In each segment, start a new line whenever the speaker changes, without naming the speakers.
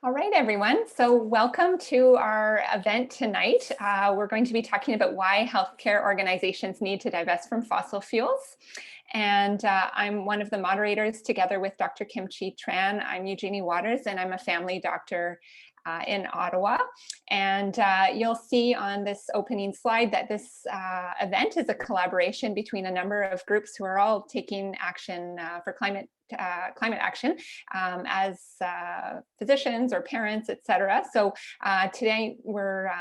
All right, everyone. So welcome to our event tonight. We're going to be talking about why healthcare organizations need to divest from fossil fuels. And I'm one of the moderators together with Dr. Kim Chi Tran. I'm Eugenie Waters, and I'm a family doctor in Ottawa. And you'll see on this opening slide that this event is a collaboration between a number of groups who are all taking action for climate action as physicians or parents, etc. So today we're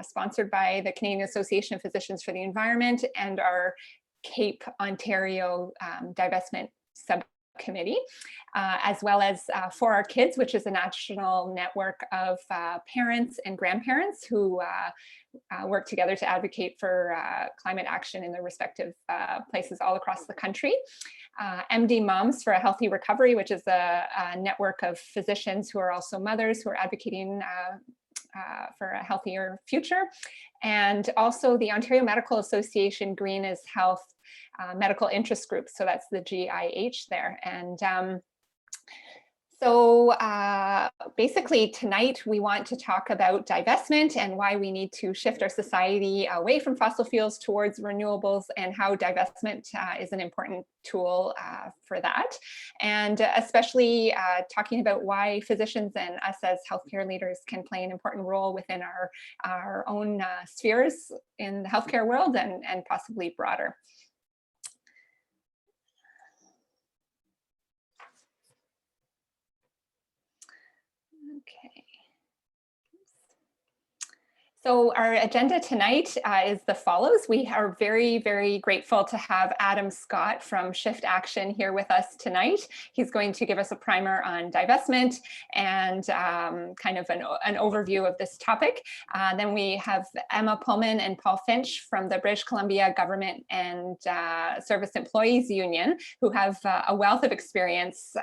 sponsored by the Canadian Association of Physicians for the Environment and our Cape Ontario divestment subcommittee, as well as For Our Kids, which is a national network of parents and grandparents who work together to advocate for climate action in their respective places all across the country. MD Moms for a Healthy Recovery, which is a network of physicians who are also mothers who are advocating for a healthier future. And also the Ontario Medical Association Green is Health Medical Interest Group. So that's the GIH there. And so basically tonight we want to talk about divestment and why we need to shift our society away from fossil fuels towards renewables, and how divestment is an important tool for that. And especially talking about why physicians and us as healthcare leaders can play an important role within our own spheres in the healthcare world and possibly broader. Okay. So our agenda tonight is the follows. We are very, very grateful to have Adam Scott from Shift Action here with us tonight. He's going to give us a primer on divestment and kind of an overview of this topic. Then we have Emma Pullman and Paul Finch from the British Columbia Government and Service Employees Union, who have a wealth of experience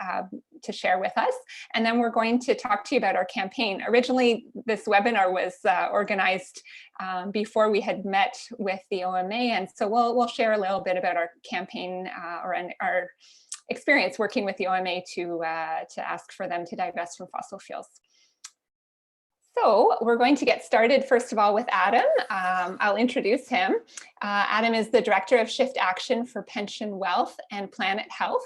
to share with us. And then we're going to talk to you about our campaign. Originally, this webinar was organized before we had met with the OMA, and so we'll share a little bit about our campaign or our experience working with the OMA to ask for them to divest from fossil fuels. So we're going to get started first of all with Adam. I'll introduce him. Adam is the Director of Shift Action for Pension Wealth and Planet Health.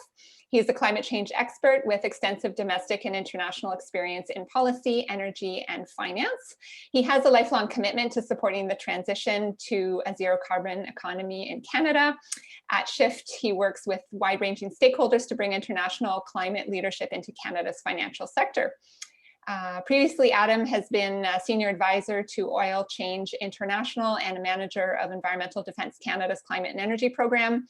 He is a climate change expert with extensive domestic and international experience in policy, energy, and finance. He has a lifelong commitment to supporting the transition to a zero carbon economy in Canada. At Shift, he works with wide-ranging stakeholders to bring international climate leadership into Canada's financial sector. Previously, Adam has been a senior advisor to Oil Change International and a manager of Environmental Defence Canada's Climate and Energy Program.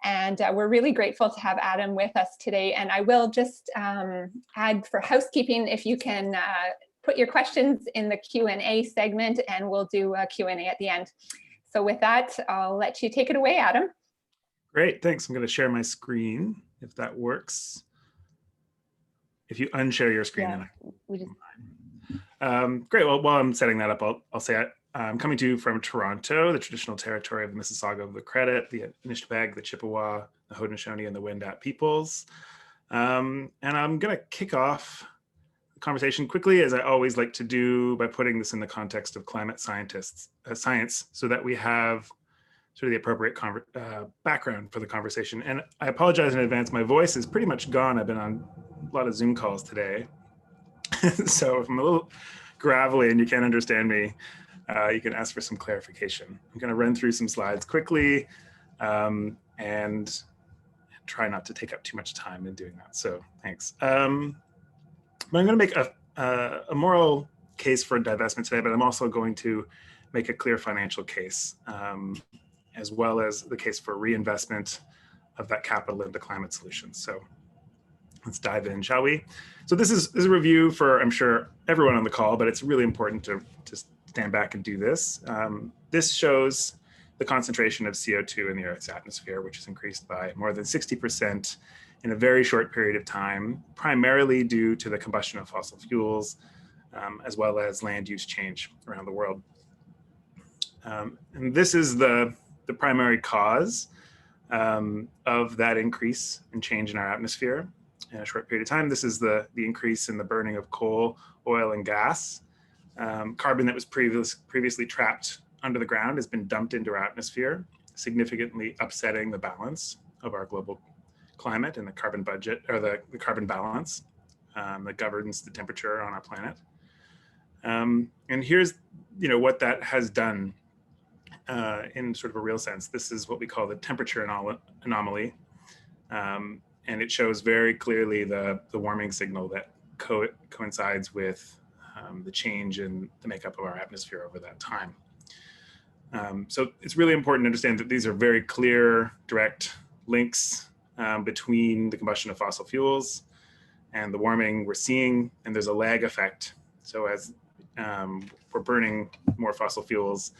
And we're really grateful to have Adam with us today. And I will just add for housekeeping, if you can put your questions in the Q&A segment, and we'll do a Q&A at the end. So with that, I'll let you take it away, Adam.
Great, thanks. I'm going to share my screen, if that works. If you unshare your screen,
yeah,
then great. Well, while I'm setting that up, I'll say I'm coming to you from Toronto, the traditional territory of the Mississauga of the Credit, the Anishinaabeg, the Chippewa, the Haudenosaunee, and the Wendat peoples. And I'm going to kick off the conversation quickly, as I always like to do, by putting this in the context of climate science, so that we have sort of the appropriate background for the conversation. And I apologize in advance. My voice is pretty much gone. I've been on a lot of Zoom calls today. So if I'm a little gravelly and you can't understand me, you can ask for some clarification. I'm going to run through some slides quickly and try not to take up too much time in doing that. So thanks. But I'm going to make a moral case for divestment today, but I'm also going to make a clear financial case, as well as the case for reinvestment of that capital into climate solutions. So let's dive in, shall we? So this is a review for, I'm sure, everyone on the call, but it's really important to stand back and do this. This shows the concentration of CO2 in the Earth's atmosphere, which has increased by more than 60% in a very short period of time, primarily due to the combustion of fossil fuels, as well as land use change around the world. And this is the primary cause of that increase and change in our atmosphere. in a short period of time. This is the increase in the burning of coal, oil, and gas. Carbon that was previously trapped under the ground has been dumped into our atmosphere, significantly upsetting the balance of our global climate and the carbon budget, or the carbon balance that governs the temperature on our planet. And here's what that has done in sort of a real sense. This is what we call the temperature anomaly. And it shows very clearly the warming signal that coincides with the change in the makeup of our atmosphere over that time. So it's really important to understand that these are very clear, direct links between the combustion of fossil fuels and the warming we're seeing, and there's a lag effect. So as we're burning more fossil fuels,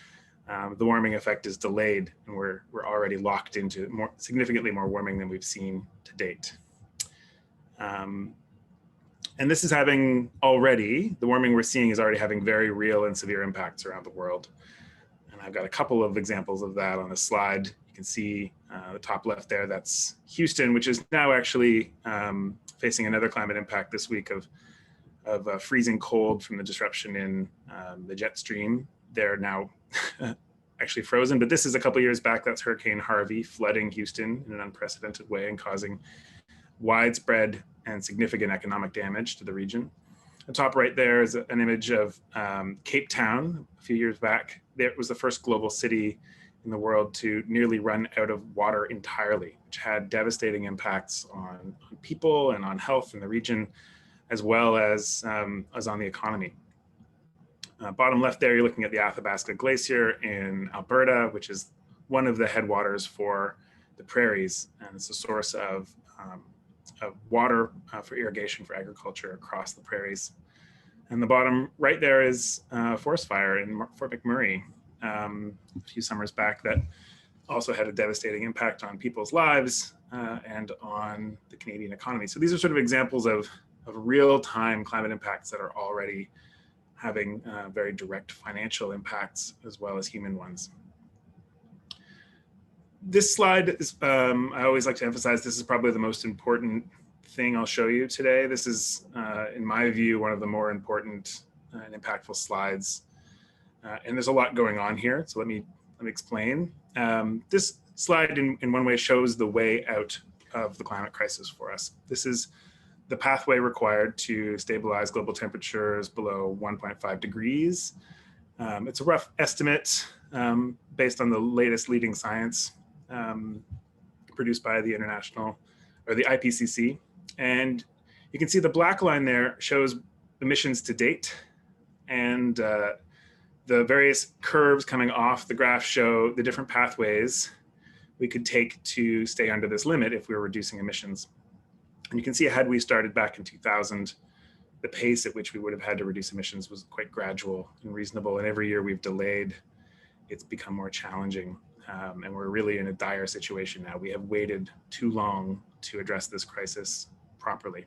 the warming effect is delayed, and we're already locked into significantly more warming than we've seen to date. And this is the warming we're seeing is already having very real and severe impacts around the world. And I've got a couple of examples of that on the slide. You can see the top left there, that's Houston, which is now actually facing another climate impact this week of freezing cold from the disruption in the jet stream. They're now actually frozen, but this is a couple years back. That's Hurricane Harvey flooding Houston in an unprecedented way and causing widespread and significant economic damage to the region. The top right there is an image of Cape Town a few years back. It was the first global city in the world to nearly run out of water entirely, which had devastating impacts on people and on health in the region, as well as on the economy. Bottom left there, you're looking at the Athabasca Glacier in Alberta, which is one of the headwaters for the prairies, and it's a source of water for irrigation for agriculture across the prairies. And the bottom right there is a forest fire in Fort McMurray a few summers back that also had a devastating impact on people's lives and on the Canadian economy. So these are sort of examples of real-time climate impacts that are already having very direct financial impacts as well as human ones. This slide is, I always like to emphasize, this is probably the most important thing I'll show you today. This is, in my view, one of the more important and impactful slides. And there's a lot going on here, so let me explain. This slide in one way shows the way out of the climate crisis for us. This is the pathway required to stabilize global temperatures below 1.5 degrees. It's a rough estimate based on the latest leading science produced by the IPCC. And you can see the black line there shows emissions to date, and the various curves coming off the graph show the different pathways we could take to stay under this limit if we were reducing emissions. And you can see had we started back in 2000, the pace at which we would have had to reduce emissions was quite gradual and reasonable. And every year we've delayed, it's become more challenging. And we're really in a dire situation now. We have waited too long to address this crisis properly.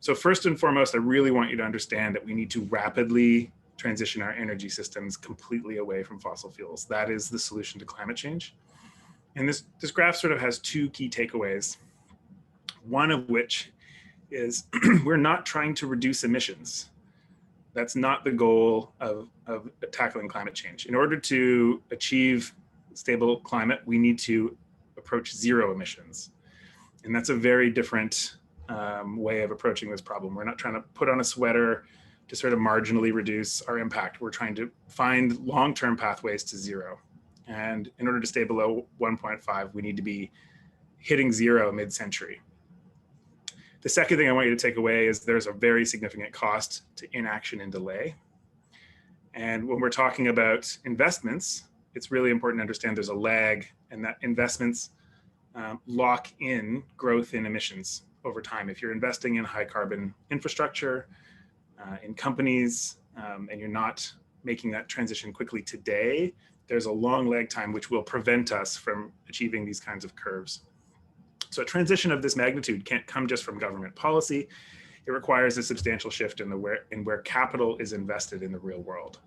So first and foremost, I really want you to understand that we need to rapidly transition our energy systems completely away from fossil fuels. That is the solution to climate change. And this graph sort of has two key takeaways. One of which is we're not trying to reduce emissions. That's not the goal of tackling climate change. In order to achieve stable climate, we need to approach zero emissions. And that's a very different way of approaching this problem. We're not trying to put on a sweater to sort of marginally reduce our impact. We're trying to find long-term pathways to zero. And in order to stay below 1.5, we need to be hitting zero mid-century. The second thing I want you to take away is there's a very significant cost to inaction and delay. And when we're talking about investments, it's really important to understand there's a lag, and that investments lock in growth in emissions over time. If you're investing in high carbon infrastructure, in companies, and you're not making that transition quickly today, there's a long lag time which will prevent us from achieving these kinds of curves. So a transition of this magnitude can't come just from government policy. It requires a substantial shift in where capital is invested in the real world.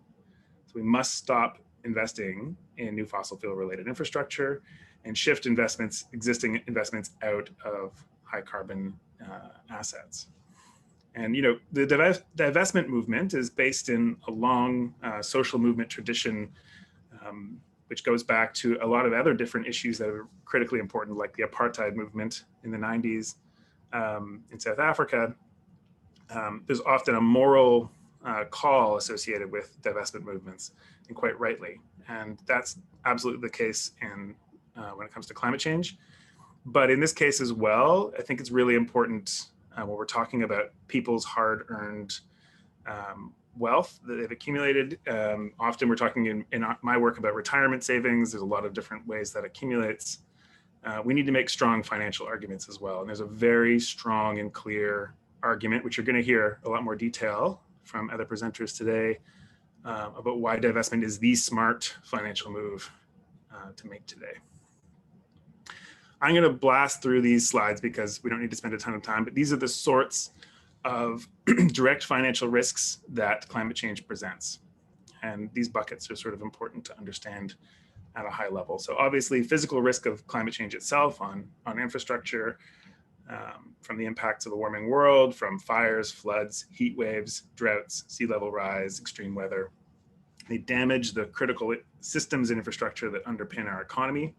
So we must stop investing in new fossil fuel related infrastructure and shift existing investments out of high carbon assets. And the divestment movement is based in a long social movement tradition, which goes back to a lot of other different issues that are critically important, like the apartheid movement in the 90s in South Africa. There's often a moral call associated with divestment movements, and quite rightly. And that's absolutely the case when it comes to climate change. But in this case as well, I think it's really important when we're talking about people's hard-earned wealth that they've accumulated. Often we're talking in my work about retirement savings. There's a lot of different ways that accumulates. We need to make strong financial arguments as well. And there's a very strong and clear argument, which you're going to hear a lot more detail from other presenters today, about why divestment is the smart financial move to make today. I'm going to blast through these slides because we don't need to spend a ton of time, but these are the sorts of direct financial risks that climate change presents. And these buckets are sort of important to understand at a high level. So obviously, physical risk of climate change itself on infrastructure, from the impacts of a warming world, from fires, floods, heat waves, droughts, sea level rise, extreme weather. They damage the critical systems and infrastructure that underpin our economy.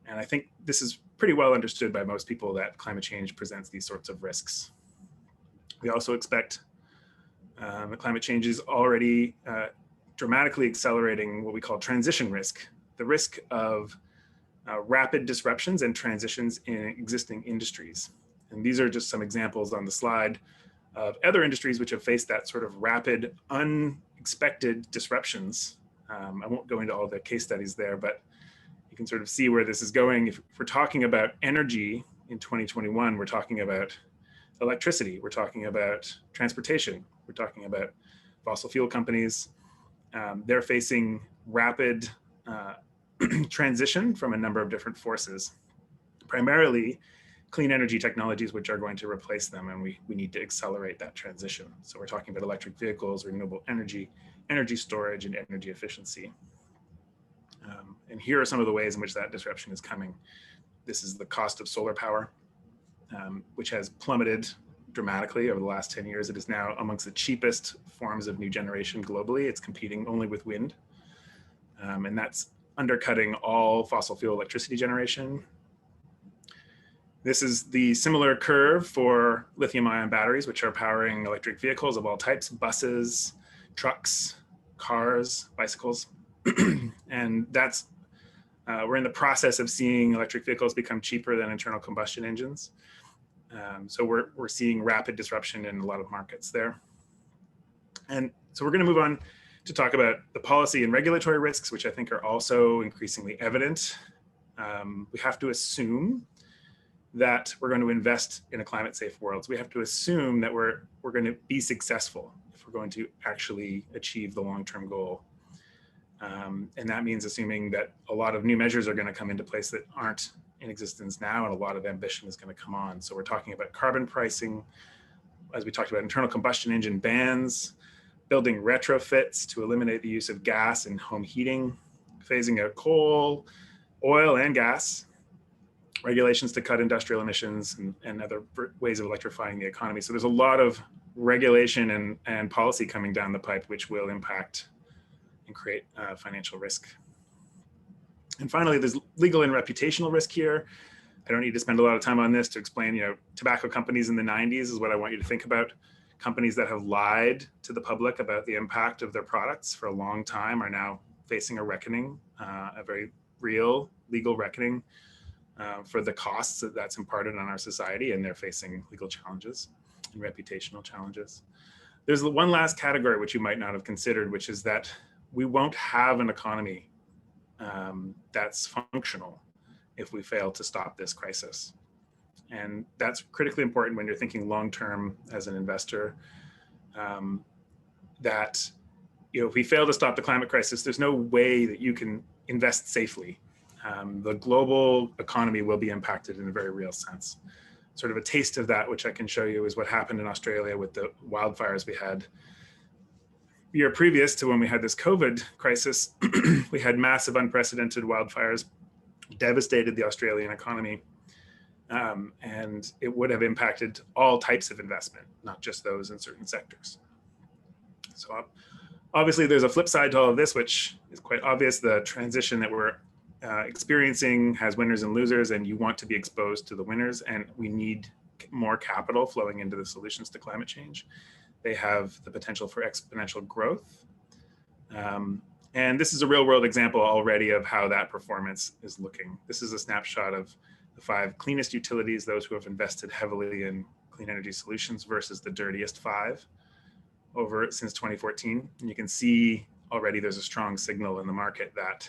And I think this is pretty well understood by most people that climate change presents these sorts of risks. We also expect that climate change is already dramatically accelerating what we call transition risk, the risk of rapid disruptions and transitions in existing industries. And these are just some examples on the slide of other industries which have faced that sort of rapid, unexpected disruptions. I won't go into all the case studies there, but you can sort of see where this is going. If we're talking about energy in 2021, we're talking about electricity, we're talking about transportation, we're talking about fossil fuel companies. They're facing rapid transition from a number of different forces, primarily clean energy technologies, which are going to replace them, and we need to accelerate that transition. So we're talking about electric vehicles, renewable energy, energy storage, and energy efficiency. And here are some of the ways in which that disruption is coming. This is the cost of solar power, which has plummeted dramatically over the last 10 years. It is now amongst the cheapest forms of new generation globally. It's competing only with wind. And that's undercutting all fossil fuel electricity generation. This is the similar curve for lithium-ion batteries, which are powering electric vehicles of all types, buses, trucks, cars, bicycles. And that's, we're in the process of seeing electric vehicles become cheaper than internal combustion engines. So we're seeing rapid disruption in a lot of markets there. And so we're going to move on to talk about the policy and regulatory risks, which I think are also increasingly evident. We have to assume that we're going to invest in a climate safe world. So we have to assume that we're going to be successful if we're going to actually achieve the long-term goal. And that means assuming that a lot of new measures are going to come into place that aren't in existence now, and a lot of ambition is going to come on. So we're talking about carbon pricing, as we talked about internal combustion engine bans, building retrofits to eliminate the use of gas in home heating, phasing out coal, oil, and gas, regulations to cut industrial emissions, and other ways of electrifying the economy. So there's a lot of regulation and policy coming down the pipe, which will impact and create financial risk. And finally, there's legal and reputational risk here. I don't need to spend a lot of time on this to explain, tobacco companies in the 90s is what I want you to think about. Companies that have lied to the public about the impact of their products for a long time are now facing a reckoning, a very real legal reckoning for the costs that's imparted on our society, and they're facing legal challenges and reputational challenges. There's one last category which you might not have considered, which is that we won't have an economy that's functional if we fail to stop this crisis. And that's critically important when you're thinking long-term as an investor, that if we fail to stop the climate crisis, there's no way that you can invest safely. The global economy will be impacted in a very real sense. Sort of a taste of that, which I can show you, is what happened in Australia with the wildfires we had. The year previous to when we had this COVID crisis, we had massive unprecedented wildfires, devastated the Australian economy. and it would have impacted all types of investment, not just those in certain sectors. So obviously there's a flip side to all of this, which is quite obvious. The transition that we're experiencing has winners and losers, and you want to be exposed to the winners, and we need more capital flowing into the solutions to climate change. They have the potential for exponential growth. And this is a real world example already of how that performance is looking. This is a snapshot of the 5 cleanest utilities, those who have invested heavily in clean energy solutions, versus the dirtiest 5 over since 2014. And you can see already there's a strong signal in the market that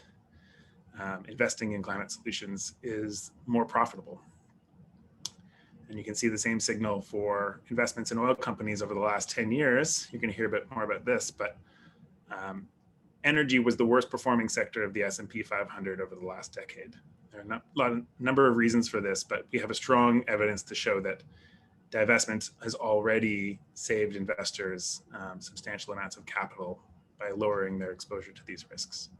investing in climate solutions is more profitable. And you can see the same signal for investments in oil companies over the last 10 years. You're going to hear a bit more about this, but energy was the worst performing sector of the S&P 500 over the last decade. There are a number of reasons for this, but we have a strong evidence to show that divestment has already saved investors substantial amounts of capital by lowering their exposure to these risks.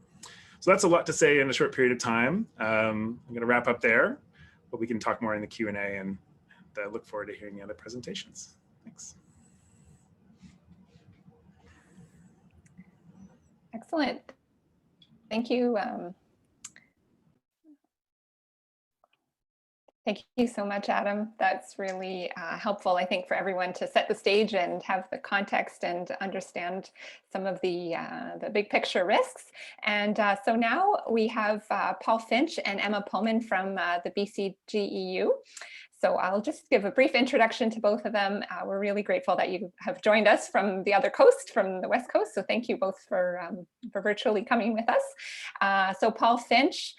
So that's a lot to say in a short period of time. I'm going to wrap up there, but we can talk more in the Q&A, and look forward to hearing the other presentations. Thanks.
Excellent. Thank you. Thank you so much, Adam. That's really helpful, I think, for everyone to set the stage and have the context and understand some of the big picture risks. And so now we have Paul Finch and Emma Pullman from the BC GEU. So I'll just give a brief introduction to both of them. We're really grateful that you have joined us from the other coast, from the West Coast. So thank you both for virtually coming with us. So Paul Finch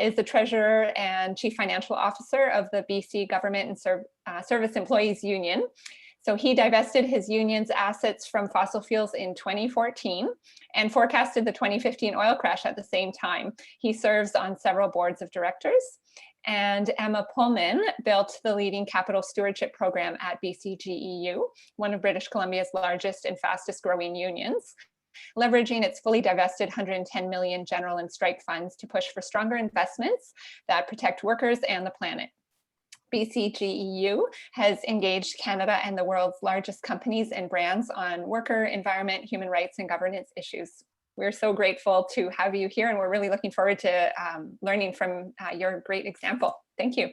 is the Treasurer and Chief Financial Officer of the BC Government and Service Employees Union. So he divested his union's assets from fossil fuels in 2014 and forecasted the 2015 oil crash at the same time. He serves on several boards of directors. And Emma Pullman built the leading capital stewardship program at BCGEU, one of British Columbia's largest and fastest growing unions, leveraging its fully divested 110 million general and strike funds to push for stronger investments that protect workers and the planet. BCGEU has engaged Canada and the world's largest companies and brands on worker, environment, human rights, and governance issues. We're so grateful to have you here, and we're really looking forward to learning from your great example. Thank you.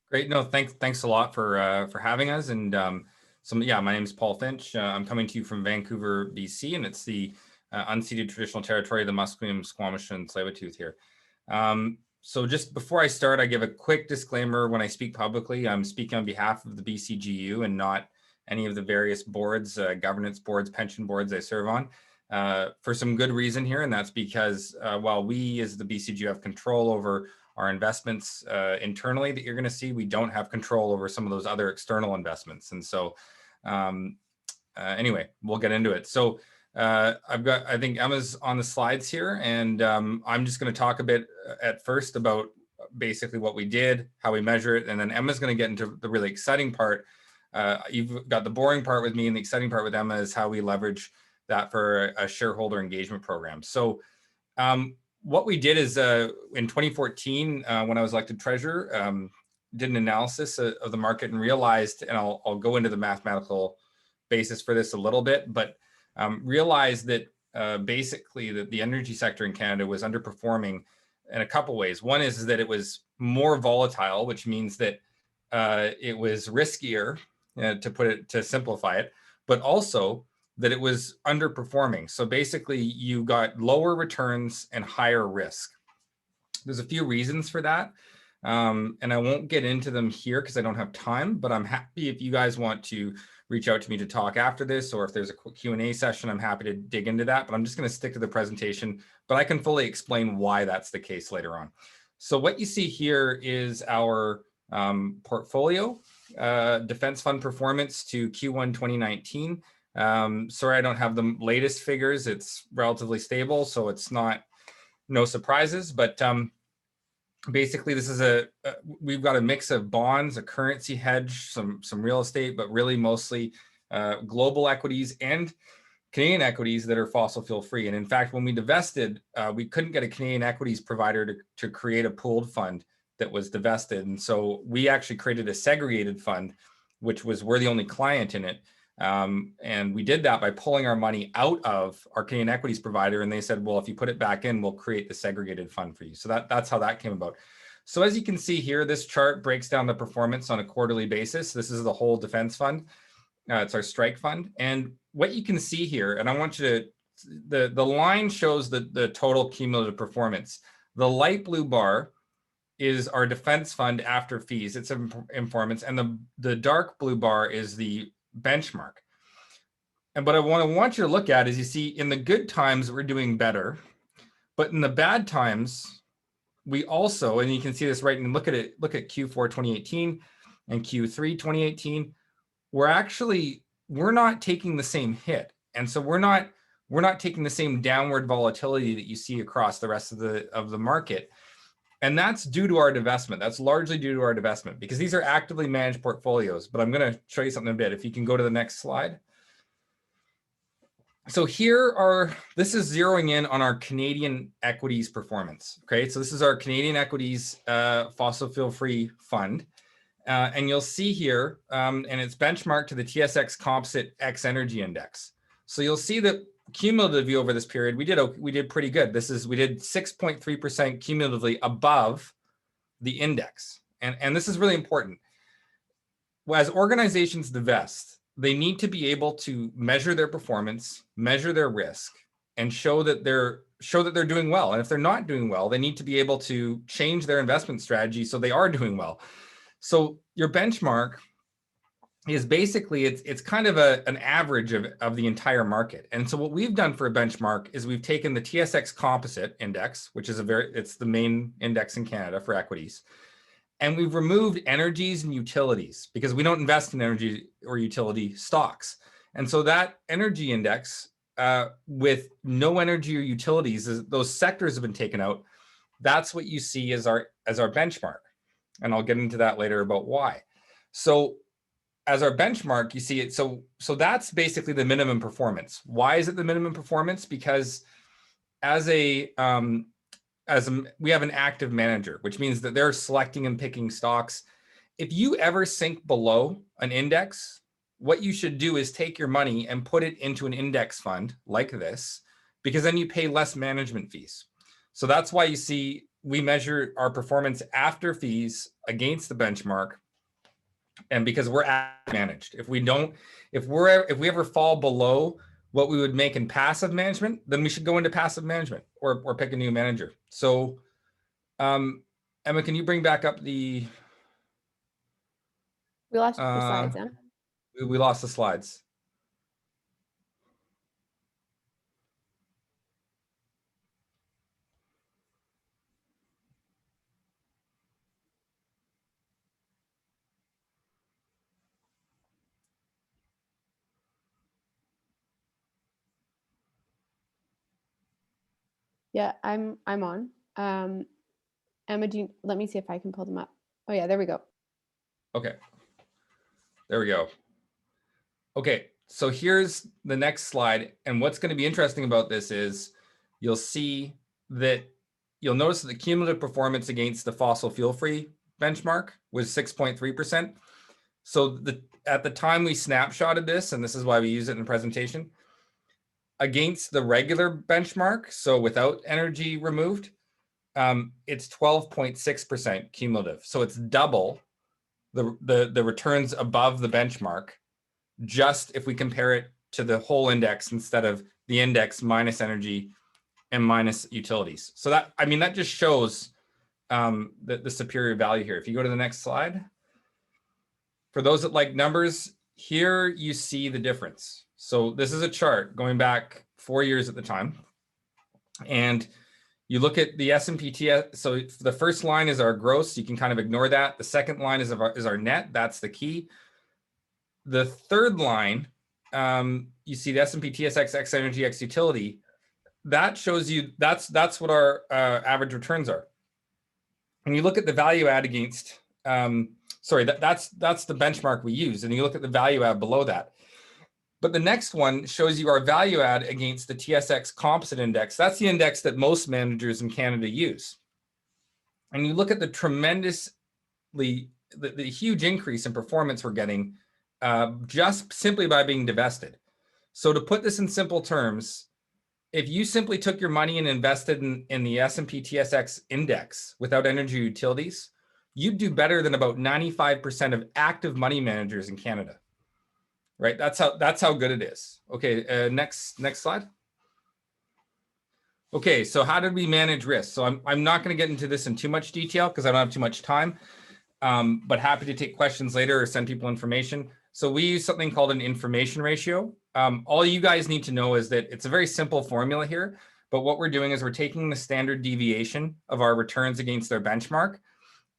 Great. No, thanks a lot for having us. And my name is Paul Finch. I'm coming to you from Vancouver, BC, and it's the unceded traditional territory of the Musqueam, Squamish, and Tsleil-Waututh here. So just before I start, I give a quick disclaimer. When I speak publicly, I'm speaking on behalf of the BCGEU and not any of the various boards, governance boards, pension boards I serve on. For some good reason here, and that's because while we as the BCGEU have control over our investments internally that you're going to see, we don't have control over some of those other external investments. And so anyway, we'll get into it. So I think Emma's on the slides here, and I'm just going to talk a bit at first about basically what we did, how we measure it, and then Emma's going to get into the really exciting part. You've got the boring part with me, and the exciting part with Emma is how we leverage that for a shareholder engagement program. So what we did is in 2014, when I was elected treasurer, did an analysis of the market and realized, and I'll go into the mathematical basis for this a little bit, but realized that basically that the energy sector in Canada was underperforming in a couple ways. One is that it was more volatile, which means that it was riskier, to simplify it, but also that it was underperforming. So basically you got lower returns and higher risk. There's a few reasons for that. And I won't get into them here because I don't have time, but I'm happy if you guys want to reach out to me to talk after this, or if there's a quick Q&A session, I'm happy to dig into that, but I'm just going to stick to the presentation, but I can fully explain why that's the case later on. So what you see here is our portfolio defense fund performance to Q1 2019. Sorry, I don't have the latest figures. It's relatively stable, so it's no surprises, but basically this is we've got a mix of bonds, a currency hedge, some real estate, but really mostly global equities and Canadian equities that are fossil fuel free. And in fact, when we divested, we couldn't get a Canadian equities provider to create a pooled fund that was divested. And so we actually created a segregated fund, which was, we're the only client in it. And we did that by pulling our money out of our Canadian equities provider. And they said, well, if you put it back in, we'll create the segregated fund for you. So that's how that came about. So as you can see here, this chart breaks down the performance on a quarterly basis. This is the whole defense fund. It's our strike fund. And what you can see here, and I want you to, the line shows the total cumulative performance. The light blue bar is our defense fund after fees. It's in performance. And the dark blue bar is the benchmark. And what I want you to look at is, you see, in the good times, we're doing better. But in the bad times, we also, and you can see this right, and look at it, look at Q4 2018 and Q3 2018, we're not taking the same hit. And so we're not taking the same downward volatility that you see across the rest of the market. And that's due to our divestment. That's largely due to our divestment, because these are actively managed portfolios. But I'm going to show you something in a bit. If you can go to the next slide. So this is zeroing in on our Canadian equities performance. Okay, so this is our Canadian equities fossil fuel free fund. And you'll see here, and it's benchmarked to the TSX Composite X Energy Index. So you'll see that cumulatively over this period, we did pretty good. We did 6.3% cumulatively above the index. And this is really important. As organizations divest, they need to be able to measure their performance, measure their risk, and show that they're doing well. And if they're not doing well, they need to be able to change their investment strategy so they are doing well. So your benchmark is basically, it's kind of an average of the entire market. And so what we've done for a benchmark is we've taken the TSX Composite Index, which is it's the main index in Canada for equities. And we've removed energies and utilities because we don't invest in energy or utility stocks. And so that energy index with no energy or utilities, those sectors have been taken out. That's what you see as our benchmark. And I'll get into that later about why. So as our benchmark, you see it. So that's basically the minimum performance. Why is it the minimum performance? Because we have an active manager, which means that they're selecting and picking stocks. If you ever sink below an index, what you should do is take your money and put it into an index fund like this, because then you pay less management fees. So that's why you see we measure our performance after fees against the benchmark. And because we're managed, if we ever fall below what we would make in passive management, then we should go into passive management or pick a new manager. So, Emma, can you bring back up
We lost the slides, Em.
We lost the slides.
Yeah, I'm on. Emma, let me see if I can pull them up. Oh yeah, there we go.
Okay. There we go. Okay, so here's the next slide. And what's going to be interesting about this is you'll notice that the cumulative performance against the fossil fuel free benchmark was 6.3%. So at the time we snapshotted this, and this is why we use it in the presentation, against the regular benchmark, so without energy removed, it's 12.6% cumulative. So it's double the returns above the benchmark, just if we compare it to the whole index instead of the index minus energy and minus utilities. So that just shows the superior value here. If you go to the next slide, for those that like numbers, here you see the difference. So this is a chart going back 4 years at the time. And you look at the S&P TS. So the first line is our gross. You can kind of ignore that. The second line is our net. That's the key. The third line, you see the S&P TSX X Energy X Utility. That shows you that's what our average returns are. And you look at the value add against, that's the benchmark we use. And you look at the value add below that. But the next one shows you our value add against the TSX Composite Index. That's the index that most managers in Canada use. and you look at the the huge increase in performance we're getting just simply by being divested. So to put this in simple terms, if you simply took your money and invested in the S&P TSX index without energy utilities, you'd do better than about 95% of active money managers in Canada, right? That's how good it is. Okay, next slide. Okay, so how did we manage risk? So I'm not going to get into this in too much detail because I don't have too much time, but happy to take questions later or send people information. So we use something called an information ratio. All you guys need to know is that it's a very simple formula here, but what we're doing is we're taking the standard deviation of our returns against their benchmark,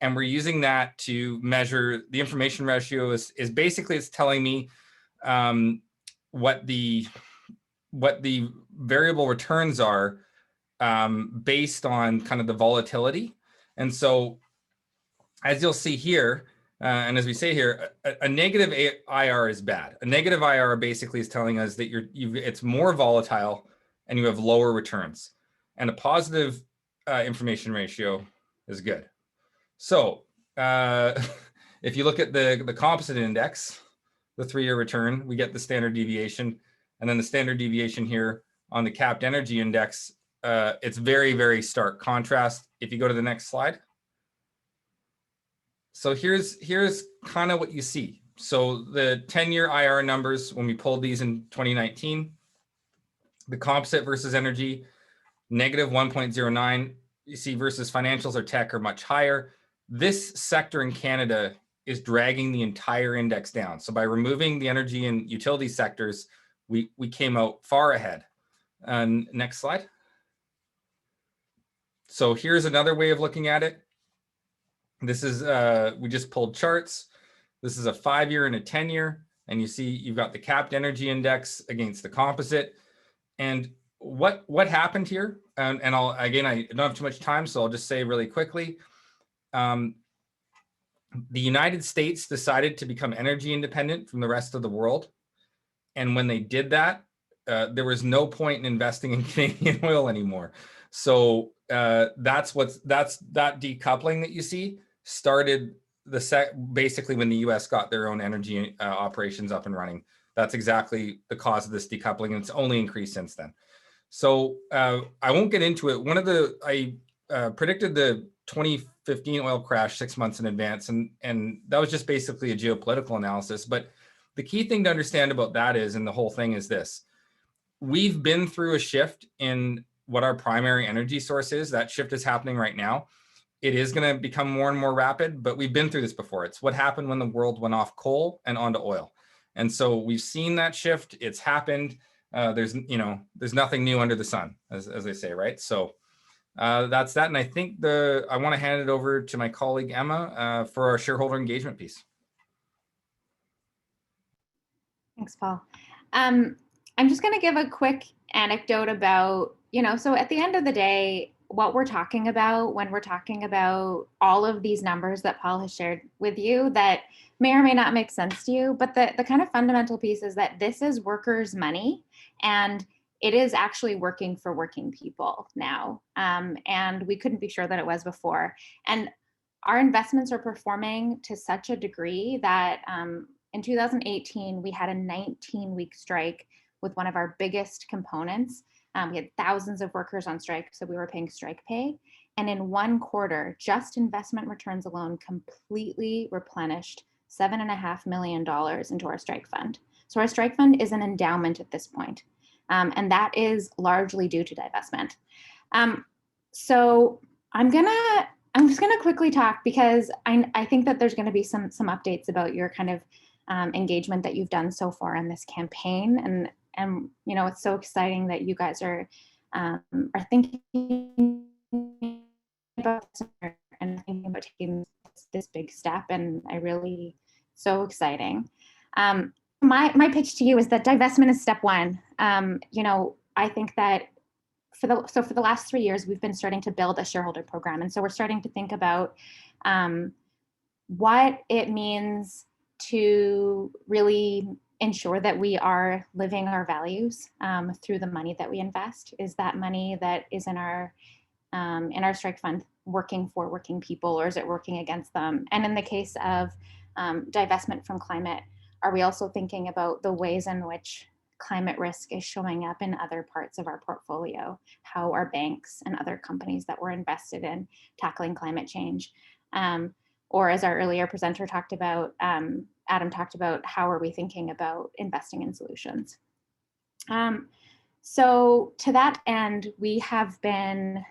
and we're using that to measure the information ratio. Is basically, it's telling me what the variable returns are based on kind of the volatility. And so as you'll see here, and as we say here, a negative IR is bad. A negative IR basically is telling us that it's more volatile and you have lower returns. And a positive information ratio is good. So if you look at the composite index, the 3-year return, we get the standard deviation. And then the standard deviation here on the capped energy index, it's very, very stark contrast. If you go to the next slide. So here's kind of what you see. So the 10-year IR numbers, when we pulled these in 2019, the composite versus energy, negative 1.09, you see, versus financials or tech are much higher. This sector in Canada is dragging the entire index down. So by removing the energy and utility sectors, we came out far ahead. Next slide. So here's another way of looking at it. This is, we just pulled charts. This is a 5-year and a 10-year. And you see you've got the capped energy index against the composite. And what happened here, and I don't have too much time, so I'll just say really quickly. The United States decided to become energy independent from the rest of the world. And when they did that, there was no point in investing in Canadian oil anymore. So that decoupling that you see started basically when the US got their own energy operations up and running. That's exactly the cause of this decoupling, and it's only increased since then. So I won't get into it. I predicted the 2015 oil crash 6 months in advance, and that was just basically a geopolitical analysis. But the key thing to understand about that is, and the whole thing is this: we've been through a shift in what our primary energy source is. That shift is happening right now. It is going to become more and more rapid, but we've been through this before. It's what happened when the world went off coal and onto oil. And so we've seen that shift. It's happened. There's nothing new under the sun, as they say, right? So that's that. And I think I want to hand it over to my colleague, Emma, for our shareholder engagement piece.
Thanks, Paul. I'm just going to give a quick anecdote about, so at the end of the day, what we're talking about when we're talking about all of these numbers that Paul has shared with you that may or may not make sense to you, but the kind of fundamental piece is that this is workers' money, and it is actually working for working people now. And we couldn't be sure that it was before. And our investments are performing to such a degree that in 2018, we had a 19-week strike with one of our biggest components. We had thousands of workers on strike, so we were paying strike pay. And in 1 quarter, just investment returns alone completely replenished $7.5 million into our strike fund. So our strike fund is an endowment at this point. And that is largely due to divestment. So I'm just gonna quickly talk, because I think that there's gonna be some updates about your kind of engagement that you've done so far in this campaign. And it's so exciting that you guys are thinking about this and thinking about taking this big step, and so exciting. My pitch to you is that divestment is step one. I think that for the last 3 years, we've been starting to build a shareholder program, and so we're starting to think about what it means to really ensure that we are living our values through the money that we invest. Is that money that is in our strike fund working for working people, or is it working against them? And in the case of divestment from climate, are we also thinking about the ways in which climate risk is showing up in other parts of our portfolio? How are banks and other companies that were invested in tackling climate change? Or as our earlier presenter talked about, Adam talked about, how are we thinking about investing in solutions? So to that end, we have been,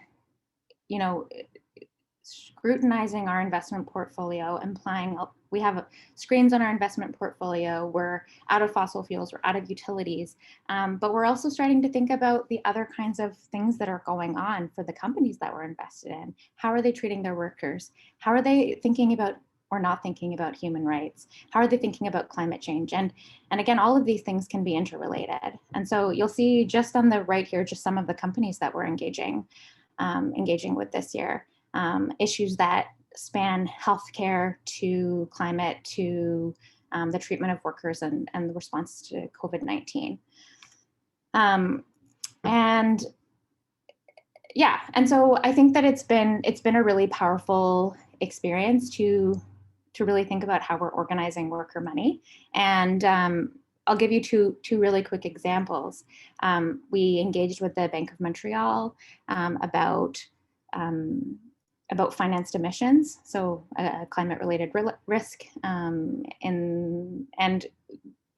scrutinizing our investment portfolio, implying we have screens on our investment portfolio. We're out of fossil fuels, we're out of utilities, but we're also starting to think about the other kinds of things that are going on for the companies that we're invested in. How are they treating their workers? How are they thinking about or not thinking about human rights? How are they thinking about climate change? And again, all of these things can be interrelated. And so you'll see just on the right here, just some of the companies that we're engaging with this year. Issues that span healthcare to climate to the treatment of workers and the response to COVID-19. And so I think that it's been a really powerful experience to really think about how we're organizing worker money. And I'll give you two really quick examples. We engaged with the Bank of Montreal about financed emissions, so climate-related risk, and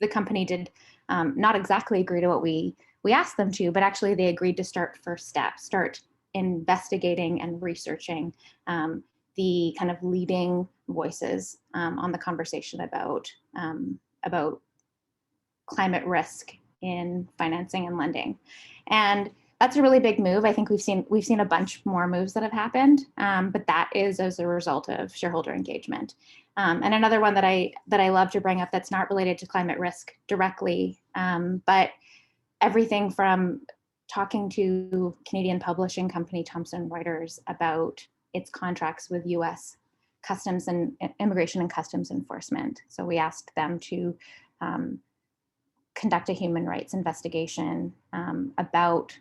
the company did not exactly agree to what we asked them to, but actually they agreed to start first steps, start investigating and researching the kind of leading voices on the conversation about climate risk in financing and lending. And that's a really big move. I think we've seen a bunch more moves that have happened, but that is as a result of shareholder engagement. And another one that I love to bring up that's not related to climate risk directly, but everything from talking to Canadian publishing company Thomson Reuters about its contracts with U.S. Customs and Immigration and Customs Enforcement. So we asked them to conduct a human rights investigation about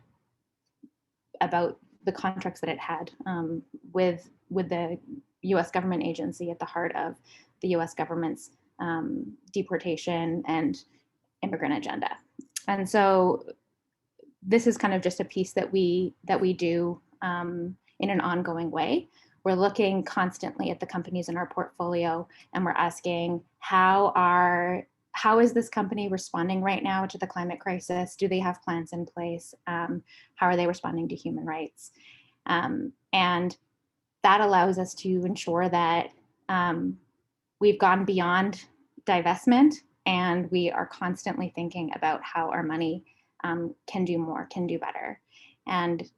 the contracts that it had with the U.S. government agency at the heart of the U.S. government's deportation and immigrant agenda. And so this is kind of just a piece that we do in an ongoing way. We're looking constantly at the companies in our portfolio, and we're asking how is this company responding right now to the climate crisis? Do they have plans in place? How are they responding to human rights? And that allows us to ensure that we've gone beyond divestment, and we are constantly thinking about how our money can do more, can do better. And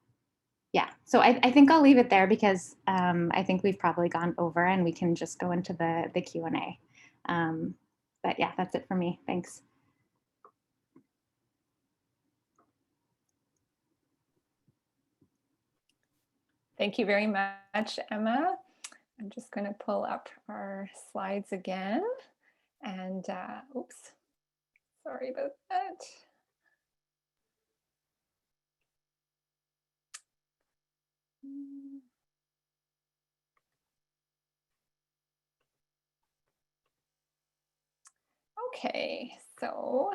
yeah, so I think I'll leave it there because I think we've probably gone over, and we can just go into the Q&A. But yeah, that's it for me. Thanks.
Thank you very much, Emma. I'm just going to pull up our slides again. And oops, sorry about that. Okay, so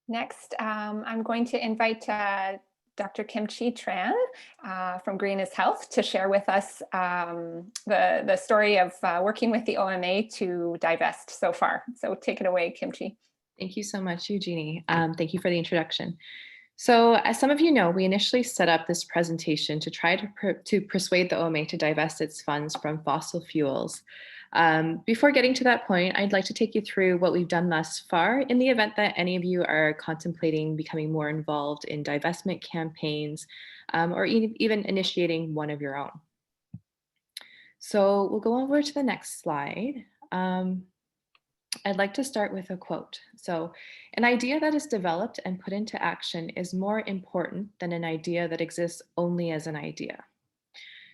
next I'm going to invite Dr. Kim-Chi Tran from Green is Health to share with us the story of working with the OMA to divest so far. So take it away, Kim-Chi.
Thank you so much, Eugenie. Thank you for the introduction. So as some of you know, we initially set up this presentation to try to persuade the OMA to divest its funds from fossil fuels. Before getting to that point, I'd like to take you through what we've done thus far in the event that any of you are contemplating becoming more involved in divestment campaigns or even initiating one of your own. So we'll go over to the next slide. I'd like to start with a quote. So, an idea that is developed and put into action is more important than an idea that exists only as an idea.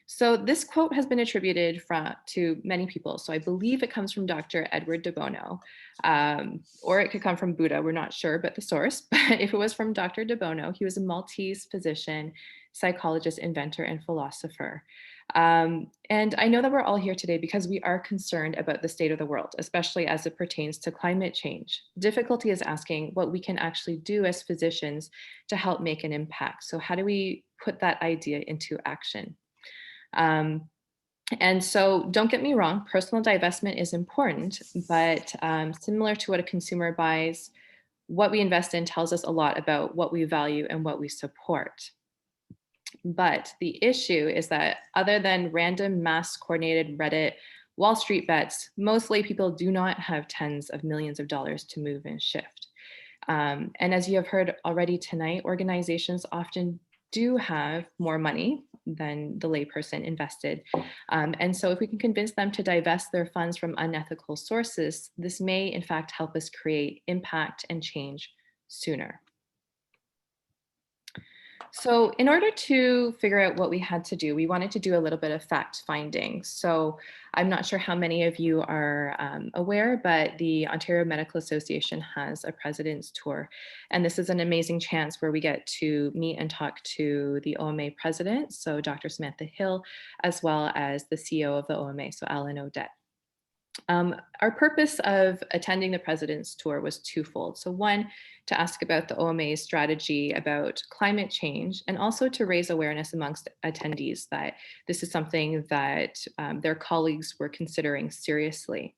So this quote has been attributed to many people. So I believe it comes from Dr. Edward de Bono, or it could come from Buddha, we're not sure, but the source. But if it was from Dr. de Bono, he was a Maltese physician, psychologist, inventor, and philosopher. And I know that we're all here today because we are concerned about the state of the world, especially as it pertains to climate change. Difficulty is asking what we can actually do as physicians to help make an impact. So how do we put that idea into action? And so don't get me wrong, personal divestment is important, but similar to what a consumer buys, what we invest in tells us a lot about what we value and what we support. But the issue is that other than random mass coordinated Reddit Wall Street bets, most lay people do not have tens of millions of dollars to move and shift. And as you have heard already tonight, organizations often do have more money than the layperson invested. And so if we can convince them to divest their funds from unethical sources, this may in fact help us create impact and change sooner. So in order to figure out what we had to do, we wanted to do a little bit of fact finding. So I'm not sure how many of you are aware, but the Ontario Medical Association has a president's tour. And this is an amazing chance where we get to meet and talk to the OMA president, so Dr. Samantha Hill, as well as the CEO of the OMA, so Alan Odette. Our purpose of attending the president's tour was twofold. So one, to ask about the OMA's strategy about climate change, and also to raise awareness amongst attendees that this is something that their colleagues were considering seriously.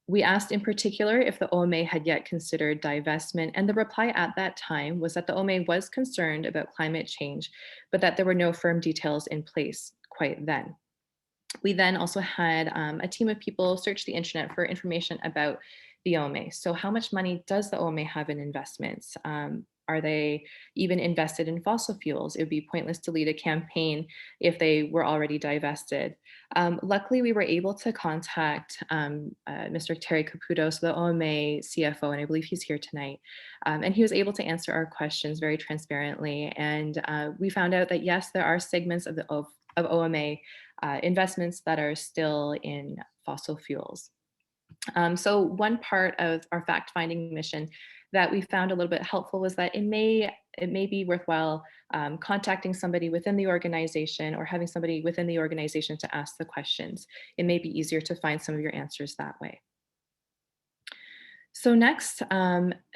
We asked in particular if the OMA had yet considered divestment, and the reply at that time was that the OMA was concerned about climate change, but that there were no firm details in place quite then. We then also had a team of people search the internet for information about the OMA. So how much money does the OMA have in investments? Are they even invested in fossil fuels? It would be pointless to lead a campaign if they were already divested. Luckily, we were able to contact Mr. Terry Caputo, so the OMA CFO, and I believe he's here tonight. And he was able to answer our questions very transparently. And we found out that yes, there are segments of OMA investments that are still in fossil fuels. So one part of our fact-finding mission that we found a little bit helpful was that it may be worthwhile contacting somebody within the organization or having somebody within the organization to ask the questions. It may be easier to find some of your answers that way. So next,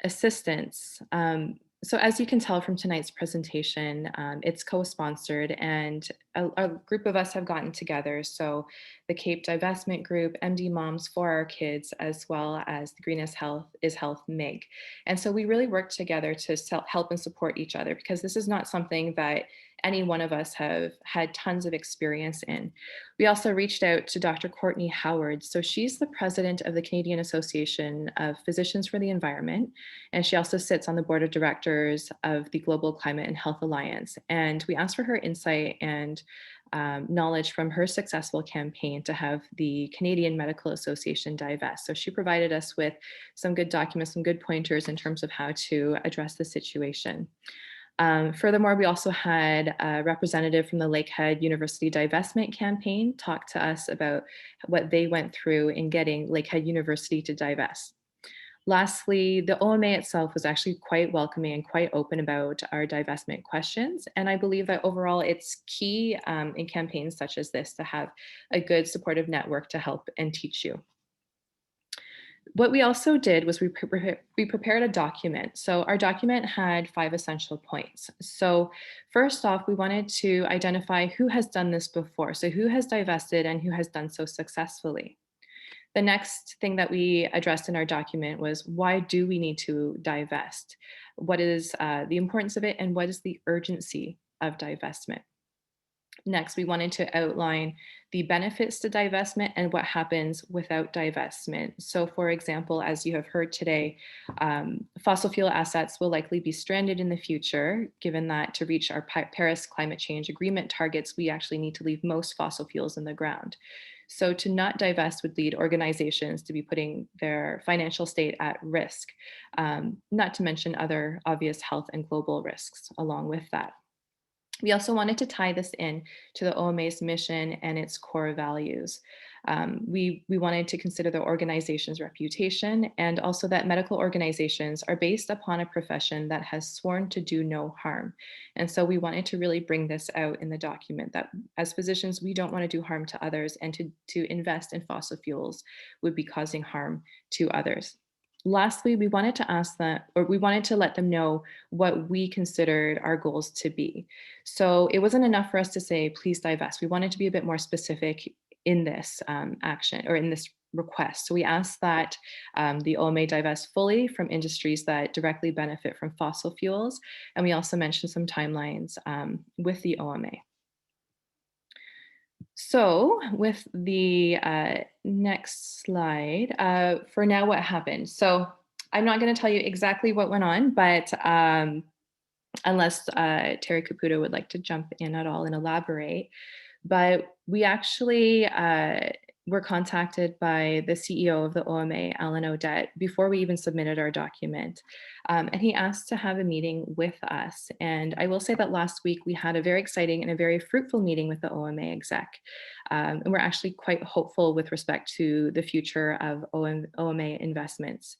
assistance. So as you can tell from tonight's presentation, it's co-sponsored, and a group of us have gotten together. So the Cape Divestment Group, MD Moms for Our Kids, as well as the Green is Health MIG. And so we really work together to help and support each other, because this is not something that any one of us have had tons of experience in. We also reached out to Dr. Courtney Howard. So she's the president of the Canadian Association of Physicians for the Environment, and she also sits on the board of directors of the Global Climate and Health Alliance. And we asked for her insight and knowledge from her successful campaign to have the Canadian Medical Association divest. So she provided us with some good documents, some good pointers in terms of how to address the situation. Furthermore, we also had a representative from the Lakehead University Divestment Campaign talk to us about what they went through in getting Lakehead University to divest. Lastly, the OMA itself was actually quite welcoming and quite open about our divestment questions. And I believe that overall it's key in campaigns such as this to have a good supportive network to help and teach you. What we also did was we prepared a document. So our document had 5 essential points. So first off, we wanted to identify who has done this before. So who has divested and who has done so successfully. The next thing that we addressed in our document was, why do we need to divest? What is the importance of it, and what is the urgency of divestment? Next, we wanted to outline the benefits to divestment and what happens without divestment. So for example, as you have heard today, fossil fuel assets will likely be stranded in the future, given that to reach our Paris Climate Change Agreement targets, we actually need to leave most fossil fuels in the ground. So to not divest would lead organizations to be putting their financial state at risk, not to mention other obvious health and global risks along with that. We also wanted to tie this in to the OMA's mission and its core values. We wanted to consider the organization's reputation, and also that medical organizations are based upon a profession that has sworn to do no harm. And so we wanted to really bring this out in the document, that as physicians, we don't want to do harm to others, and to invest in fossil fuels would be causing harm to others. Lastly, we wanted to ask that, or we wanted to let them know what we considered our goals to be. So it wasn't enough for us to say, please divest. We wanted to be a bit more specific in this action, or in this request. So we asked that the OMA divest fully from industries that directly benefit from fossil fuels. And we also mentioned some timelines with the OMA. So with the next slide, for now, what happened? So I'm not going to tell you exactly what went on, but unless Terry Caputo would like to jump in at all and elaborate. But we actually were contacted by the CEO of the OMA, Alan Odette, before we even submitted our document. And he asked to have a meeting with us. And I will say that last week we had a very exciting and a very fruitful meeting with the OMA exec. And we're actually quite hopeful with respect to the future of OMA investments.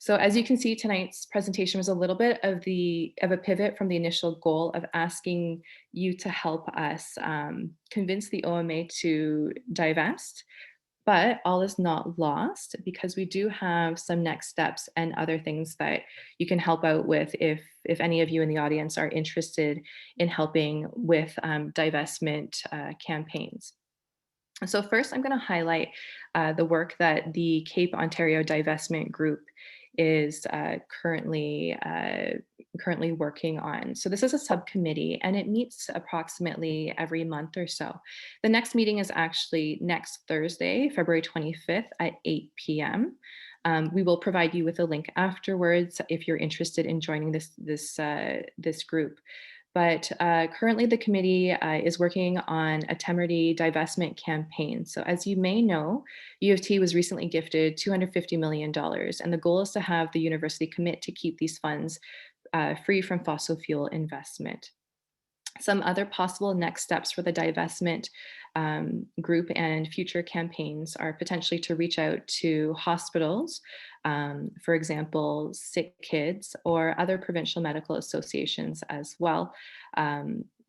So as you can see, tonight's presentation was a little bit of a pivot from the initial goal of asking you to help us convince the OMA to divest. But all is not lost, because we do have some next steps and other things that you can help out with if any of you in the audience are interested in helping with divestment campaigns. So first, I'm going to highlight the work that the Cape Ontario Divestment Group is currently working on. So this is a subcommittee, and it meets approximately every month or so. The next meeting is actually next Thursday, February 25th at 8 p.m. We will provide you with a link afterwards if you're interested in joining this group. But currently the committee is working on a Temerity divestment campaign. So as you may know, U of T was recently gifted $250 million, and the goal is to have the university commit to keep these funds free from fossil fuel investment. Some other possible next steps for the divestment group and future campaigns are potentially to reach out to hospitals, for example, sick kids, or other provincial medical associations as well,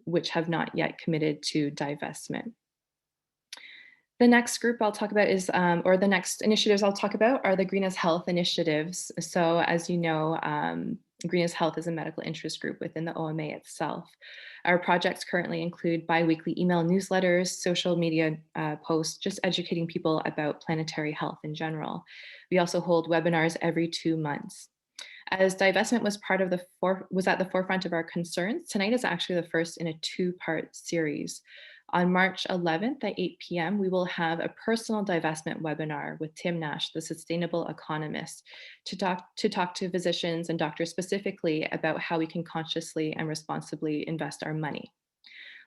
which have not yet committed to divestment. The next group I'll talk about is, or the next initiatives I'll talk about are the Green as Health initiatives. So as you know, Green as Health is a medical interest group within the OMA itself. Our projects currently include bi-weekly email newsletters, social media posts, just educating people about planetary health in general. We also hold webinars every 2 months. As divestment was at the forefront of our concerns, tonight is actually the first in a 2-part series. On March 11th at 8 p.m., we will have a personal divestment webinar with Tim Nash, the sustainable economist, to talk to physicians and doctors specifically about how we can consciously and responsibly invest our money.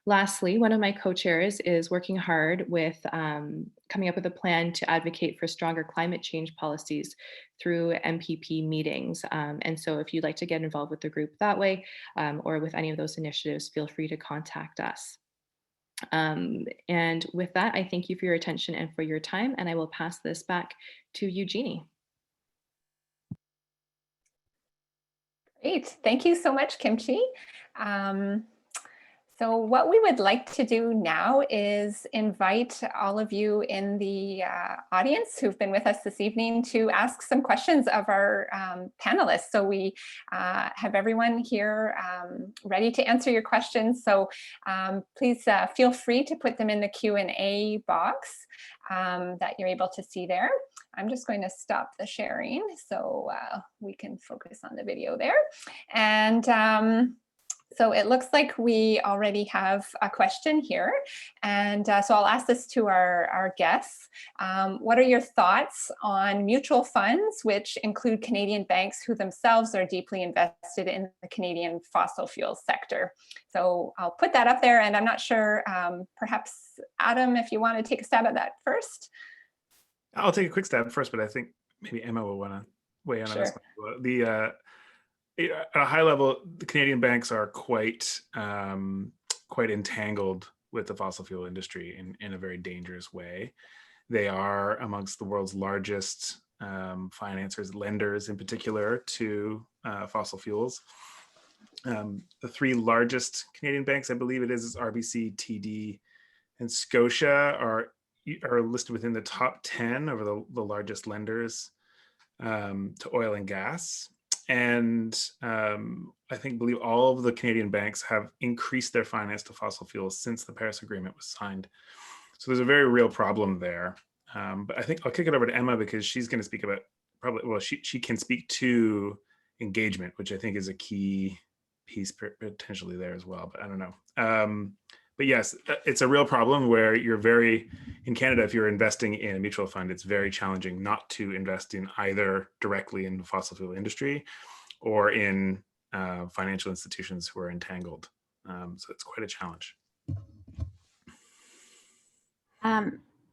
Lastly, one of my co-chairs is working hard with coming up with a plan to advocate for stronger climate change policies through MPP meetings. And so if you'd like to get involved with the group that way, or with any of those initiatives, feel free to contact us. And with that, I thank you for your attention and for your time, and I will pass this back to Eugenie.
Great, thank you so much, Kimchi. So what we would like to do now is invite all of you in the audience who've been with us this evening to ask some questions of our panelists. So we have everyone here ready to answer your questions. So please feel free to put them in the Q&A box that you're able to see there. I'm just going to stop the sharing so we can focus on the video there. And so it looks like we already have a question here. And so I'll ask this to our guests. What are your thoughts on mutual funds, which include Canadian banks who themselves are deeply invested in the Canadian fossil fuel sector? So I'll put that up there, and I'm not sure, perhaps Adam, if you want to take a stab at that first.
I'll take a quick stab first, but I think maybe Emma will want to weigh in on this one. At a high level, the Canadian banks are quite entangled with the fossil fuel industry in a very dangerous way. They are amongst the world's largest financiers, lenders in particular to fossil fuels. The three largest Canadian banks, I believe it is RBC, TD, and Scotia are listed within the top 10 of the largest lenders to oil and gas. And I believe all of the Canadian banks have increased their finance to fossil fuels since the Paris Agreement was signed. So there's a very real problem there. But I think I'll kick it over to Emma because she's going to speak about she can speak to engagement, which I think is a key piece potentially there as well, but I don't know. But yes, it's a real problem where in Canada, if you're investing in a mutual fund, it's very challenging not to invest in either directly in the fossil fuel industry or in financial institutions who are entangled. So it's quite a challenge.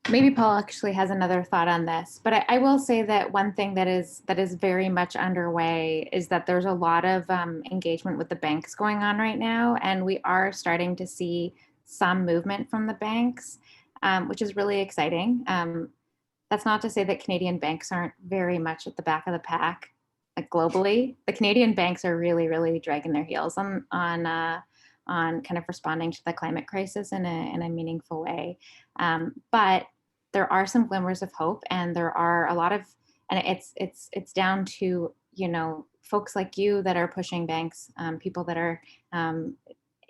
Maybe Paul actually has another thought on this, but I will say that one thing that is very much underway is that there's a lot of engagement with the banks going on right now, and we are starting to see some movement from the banks, which is really exciting. That's not to say that Canadian banks aren't very much at the back of the pack, like globally. The Canadian banks are really, really dragging their heels on kind of responding to the climate crisis in a meaningful way. But there are some glimmers of hope, and there are a lot of, and it's down to, you know, folks like you that are pushing banks, people that are,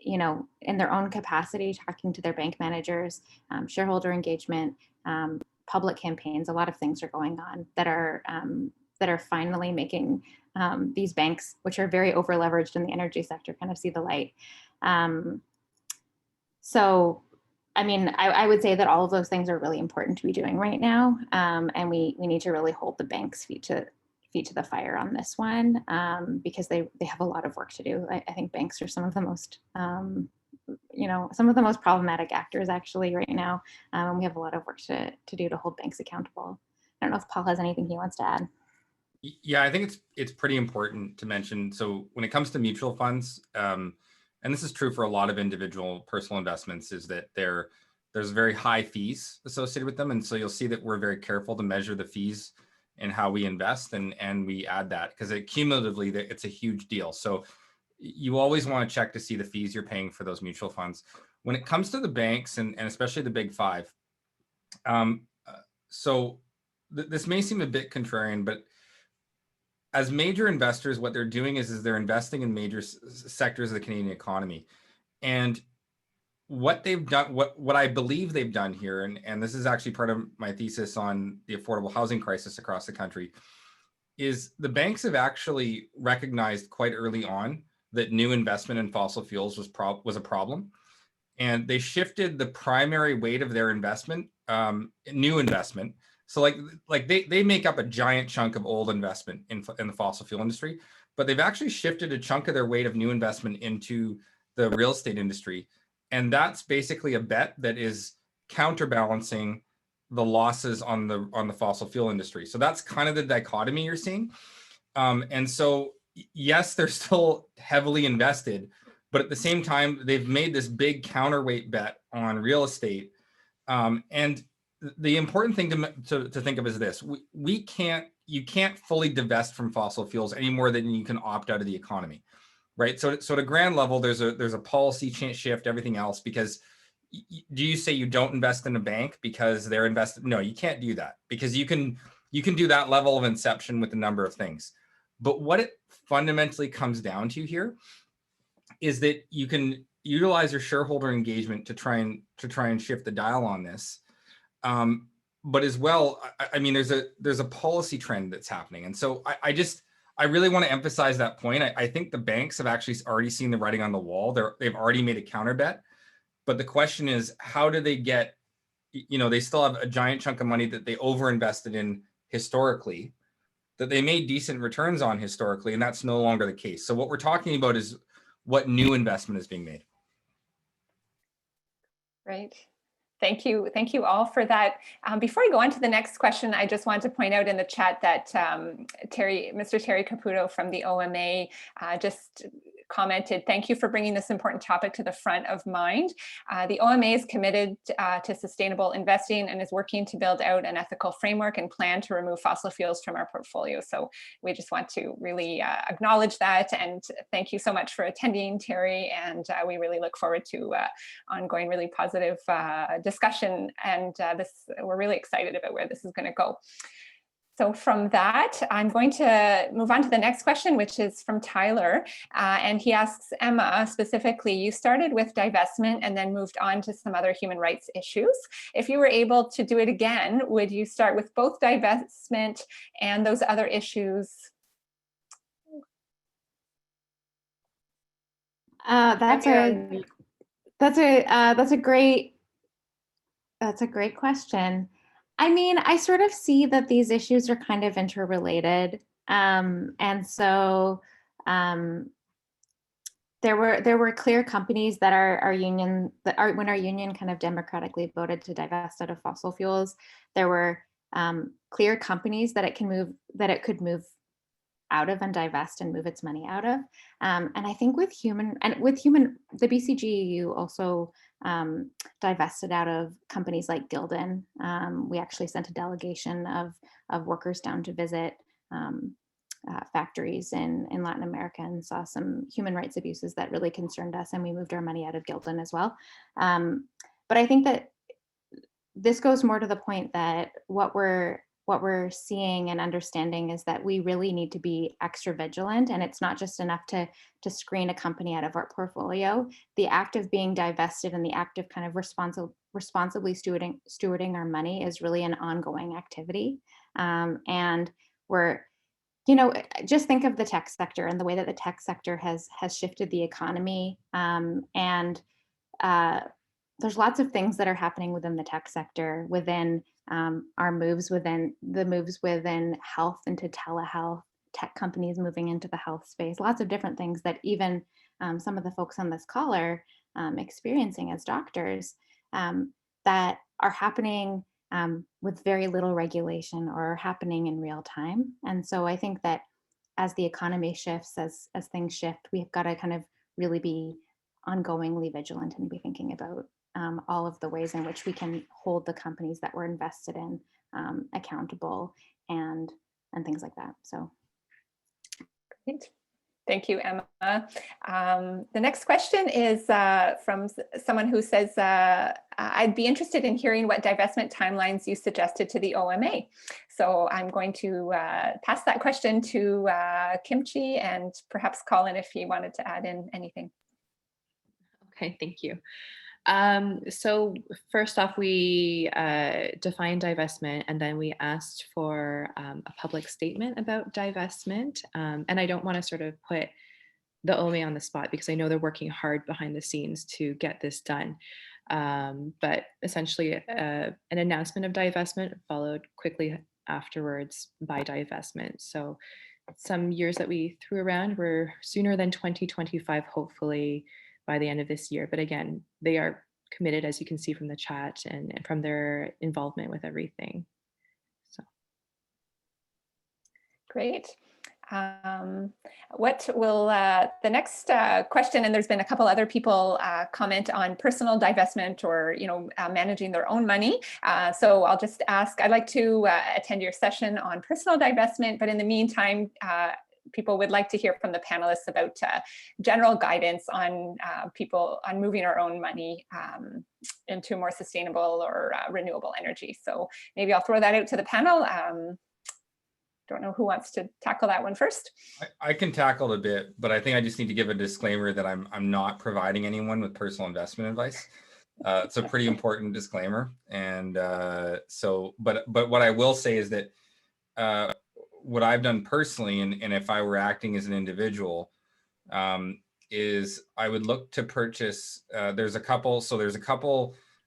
you know, in their own capacity, talking to their bank managers, shareholder engagement, public campaigns. A lot of things are going on that are finally making these banks, which are very over leveraged in the energy sector, kind of see the light. So, I mean, I would say that all of those things are really important to be doing right now. And we need to really hold the banks' feet to the fire on this one, because they have a lot of work to do. I think banks are some of the most, you know, some of the most problematic actors actually right now. And we have a lot of work to do to hold banks accountable. I don't know if Paul has anything he wants to add.
Yeah, I think it's pretty important to mention. So when it comes to mutual funds, and this is true for a lot of individual personal investments, is that there's very high fees associated with them. And so you'll see that we're very careful to measure the fees and how we invest, and we add that because cumulatively it's a huge deal. So you always want to check to see the fees you're paying for those mutual funds. When it comes to the banks and especially the big five, this may seem a bit contrarian, but as major investors, what they're doing is they're investing in major sectors of the Canadian economy. And what they've done, what I believe they've done here, and this is actually part of my thesis on the affordable housing crisis across the country, is the banks have actually recognized quite early on that new investment in fossil fuels was a problem. And they shifted the primary weight of their investment, new investment. So like they make up a giant chunk of old investment in the fossil fuel industry, but they've actually shifted a chunk of their weight of new investment into the real estate industry. And that's basically a bet that is counterbalancing the losses on the fossil fuel industry. So that's kind of the dichotomy you're seeing. And so, yes, they're still heavily invested, but at the same time, they've made this big counterweight bet on real estate. And the important thing to think of is this: you can't fully divest from fossil fuels any more than you can opt out of the economy, right? So at a grand level, there's a policy shift, everything else. Because do you say you don't invest in a bank because they're invested? No, you can't do that, because you can do that level of inception with a number of things. But what it fundamentally comes down to here is that you can utilize your shareholder engagement to try and shift the dial on this. But as well, I mean, there's a policy trend that's happening. And so I really want to emphasize that point. I think the banks have actually already seen the writing on the wall. They've already made a counter bet. But the question is, how do they get, you know, they still have a giant chunk of money that they overinvested in historically, that they made decent returns on historically, and that's no longer the case. So what we're talking about is what new investment is being made.
Right. Thank you. Thank you all for that. Before I go on to the next question, I just wanted to point out in the chat that Mr. Terry Caputo from the OMA just commented, "Thank you for bringing this important topic to the front of mind. The OMA is committed to sustainable investing and is working to build out an ethical framework and plan to remove fossil fuels from our portfolio." So we just want to really acknowledge that, and thank you so much for attending, Terry, and we really look forward to ongoing really positive discussion, and we're really excited about where this is going to go. So from that, I'm going to move on to the next question, which is from Tyler. And he asks Emma specifically, you started with divestment and then moved on to some other human rights issues. If you were able to do it again, would you start with both divestment and those other issues?
That's a great question. I mean, I sort of see that these issues are kind of interrelated. And so there were clear companies that when our union kind of democratically voted to divest out of fossil fuels, there were clear companies that it could move out of and divest and move its money out of. And I think the BCGEU also divested out of companies like Gildan. We actually sent a delegation of workers down to visit factories in Latin America and saw some human rights abuses that really concerned us, and we moved our money out of Gildan as well. But I think that this goes more to the point that what we're seeing and understanding is that we really need to be extra vigilant, and it's not just enough to screen a company out of our portfolio. The act of being divested and the act of kind of responsibly stewarding our money is really an ongoing activity. And we're, just think of the tech sector and the way that the tech sector has shifted the economy. And there's lots of things that are happening within the tech sector, within our moves within health into telehealth, tech companies moving into the health space, lots of different things that even some of the folks on this call are experiencing as doctors, that are happening with very little regulation or happening in real time. And so I think that as the economy shifts, as things shift, we've got to kind of really be ongoingly vigilant and be thinking about all of the ways in which we can hold the companies that we're invested in accountable and things like that. So.
Great. Thank you, Emma. The next question is from someone who says, I'd be interested in hearing what divestment timelines you suggested to the OMA. So I'm going to pass that question to Kimchi, and perhaps Colin if he wanted to add in anything.
Okay, thank you. So first off, we defined divestment, and then we asked for a public statement about divestment. And I don't want to sort of put the OMA on the spot because I know they're working hard behind the scenes to get this done. But essentially, an announcement of divestment followed quickly afterwards by divestment. So some years that we threw around were sooner than 2025, hopefully, by the end of this year. But again, they are committed, as you can see from the chat and from their involvement with everything. So.
Great. What will the next question, and there's been a couple other people comment on personal divestment or managing their own money. So I'll just ask, I'd like to attend your session on personal divestment, but in the meantime, people would like to hear from the panelists about general guidance on people on moving our own money into more sustainable or renewable energy. So maybe I'll throw that out to the panel. Don't know who wants to tackle that one first.
I can tackle it a bit, but I think I just need to give a disclaimer that I'm not providing anyone with personal investment advice. It's a pretty important disclaimer. And but what I will say is that what I've done personally, and if I were acting as an individual, is I would look to purchase, there's a couple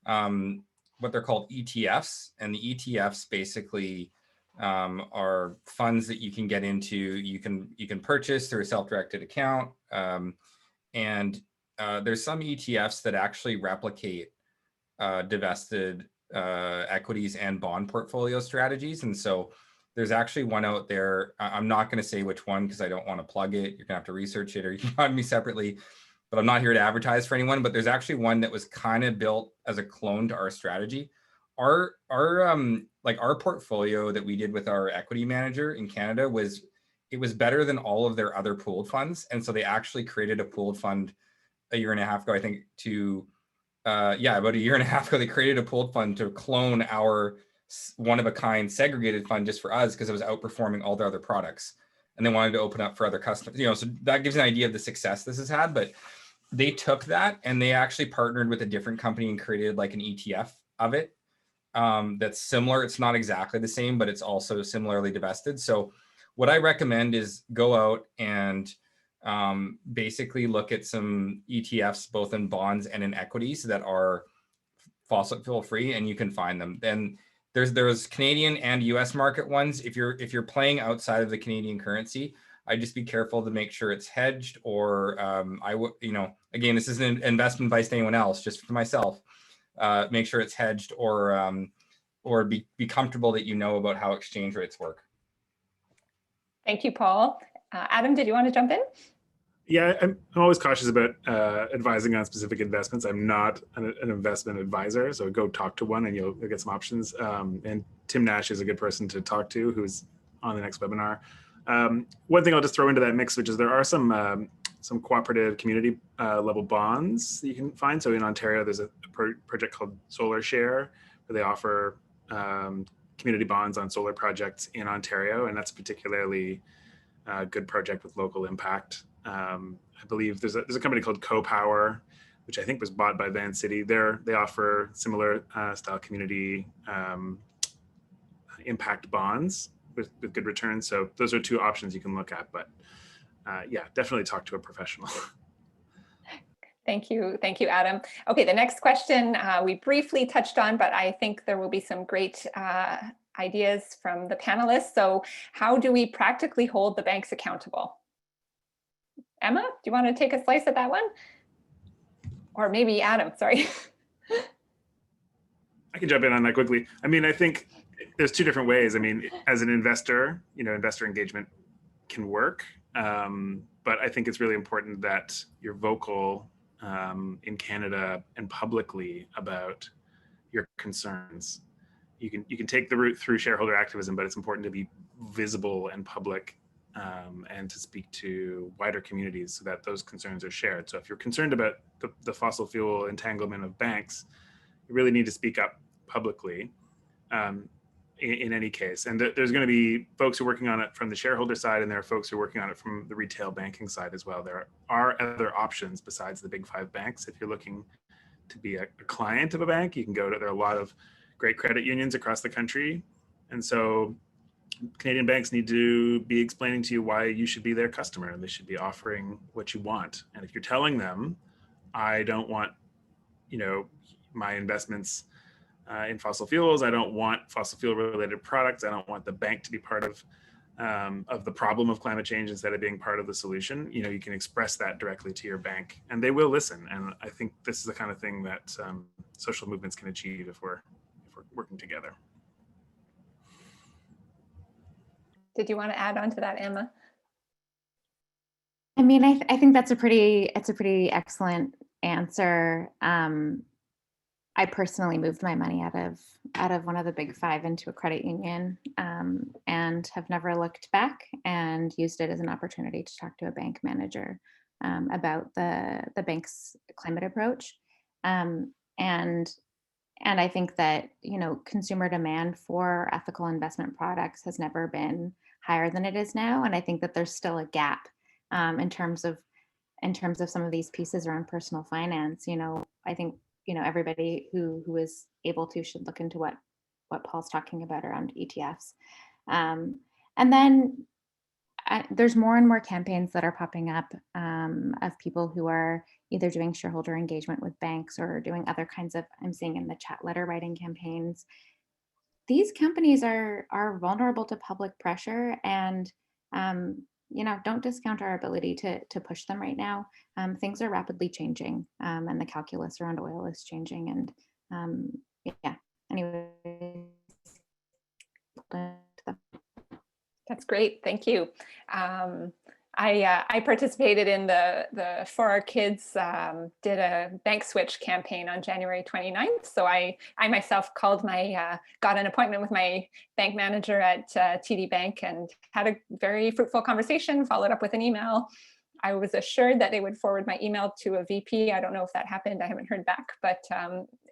what they're called ETFs, and the ETFs basically are funds that you can get into, you can purchase through a self-directed account. And there's some ETFs that actually replicate divested equities and bond portfolio strategies. And so There's actually one out there. I'm not going to say which one because I don't want to plug it. You're going to have to research it, or you can find me separately, but I'm not here to advertise for anyone. But there's actually one that was kind of built as a clone to our strategy. Our portfolio that we did with our equity manager in Canada was better than all of their other pooled funds. And so they actually created a pooled fund a year and a half ago, I think, about a year and a half ago, they created a pooled fund to clone our one-of-a-kind segregated fund just for us because it was outperforming all their other products. And they wanted to open up for other customers. So that gives an idea of the success this has had. But they took that and they actually partnered with a different company and created like an ETF of it that's similar. It's not exactly the same, but it's also similarly divested. So what I recommend is go out and basically look at some ETFs, both in bonds and in equities that are fossil fuel free, and you can find them. Then there's Canadian and US market ones. If you're playing outside of the Canadian currency, I just be careful to make sure it's hedged, or again, this isn't investment advice to anyone else, just for myself. Make sure it's hedged, or be comfortable that you know about how exchange rates work.
Thank you, Paul. Adam, did you want to jump in?
Yeah, I'm always cautious about advising on specific investments. I'm not an investment advisor, so go talk to one and you'll get some options. And Tim Nash is a good person to talk to, who's on the next webinar. One thing I'll just throw into that mix, which is there are some cooperative community level bonds that you can find. So in Ontario, there's a project called Solar Share, where they offer community bonds on solar projects in Ontario, and that's a particularly good project with local impact. I believe there's a company called CoPower, which I think was bought by Van City. They offer similar style community impact bonds with good returns. So those are two options you can look at. But yeah, definitely talk to a professional.
Thank you, Adam. Okay, the next question we briefly touched on, but I think there will be some great ideas from the panelists. So how do we practically hold the banks accountable? Emma, do you want to take a slice at that one? Or maybe Adam, sorry.
I can jump in on that quickly. I mean, I think there's two different ways. I mean, as an investor, investor engagement can work. But I think it's really important that you're vocal in Canada and publicly about your concerns. You can take the route through shareholder activism, but it's important to be visible and public and to speak to wider communities so that those concerns are shared. So if you're concerned about the fossil fuel entanglement of banks, you really need to speak up publicly in any case. And there's going to be folks who are working on it from the shareholder side, and there are folks who are working on it from the retail banking side as well. There are other options besides the big five banks. If you're looking to be a client of a bank, you can go to, there are a lot of great credit unions across the country. And so Canadian banks need to be explaining to you why you should be their customer, and they should be offering what you want. And if you're telling them, I don't want, my investments in fossil fuels, I don't want fossil fuel related products, I don't want the bank to be part of the problem of climate change instead of being part of the solution, you can express that directly to your bank and they will listen. And I think this is the kind of thing that social movements can achieve if we're working together.
Did you want to add on to that, Emma?
I mean, I think that's a pretty excellent answer. I personally moved my money out of one of the big five into a credit union and have never looked back, and used it as an opportunity to talk to a bank manager about the bank's climate approach. And I think that, consumer demand for ethical investment products has never been higher than it is now. And I think that there's still a gap in terms of some of these pieces around personal finance. I think, everybody who is able to should look into what Paul's talking about around ETFs. And then there's more and more campaigns that are popping up of people who are either doing shareholder engagement with banks or doing other kinds of, I'm seeing in the chat, letter writing campaigns. These companies are vulnerable to public pressure, and don't discount our ability to push them right now. Things are rapidly changing, and the calculus around oil is changing. And yeah, anyway.
That's great. Thank you. I participated in the For Our Kids did a bank switch campaign on January 29th. So I myself got an appointment with my bank manager at TD Bank and had a very fruitful conversation, followed up with an email. I was assured that they would forward my email to a VP. I don't know if that happened. I haven't heard back, but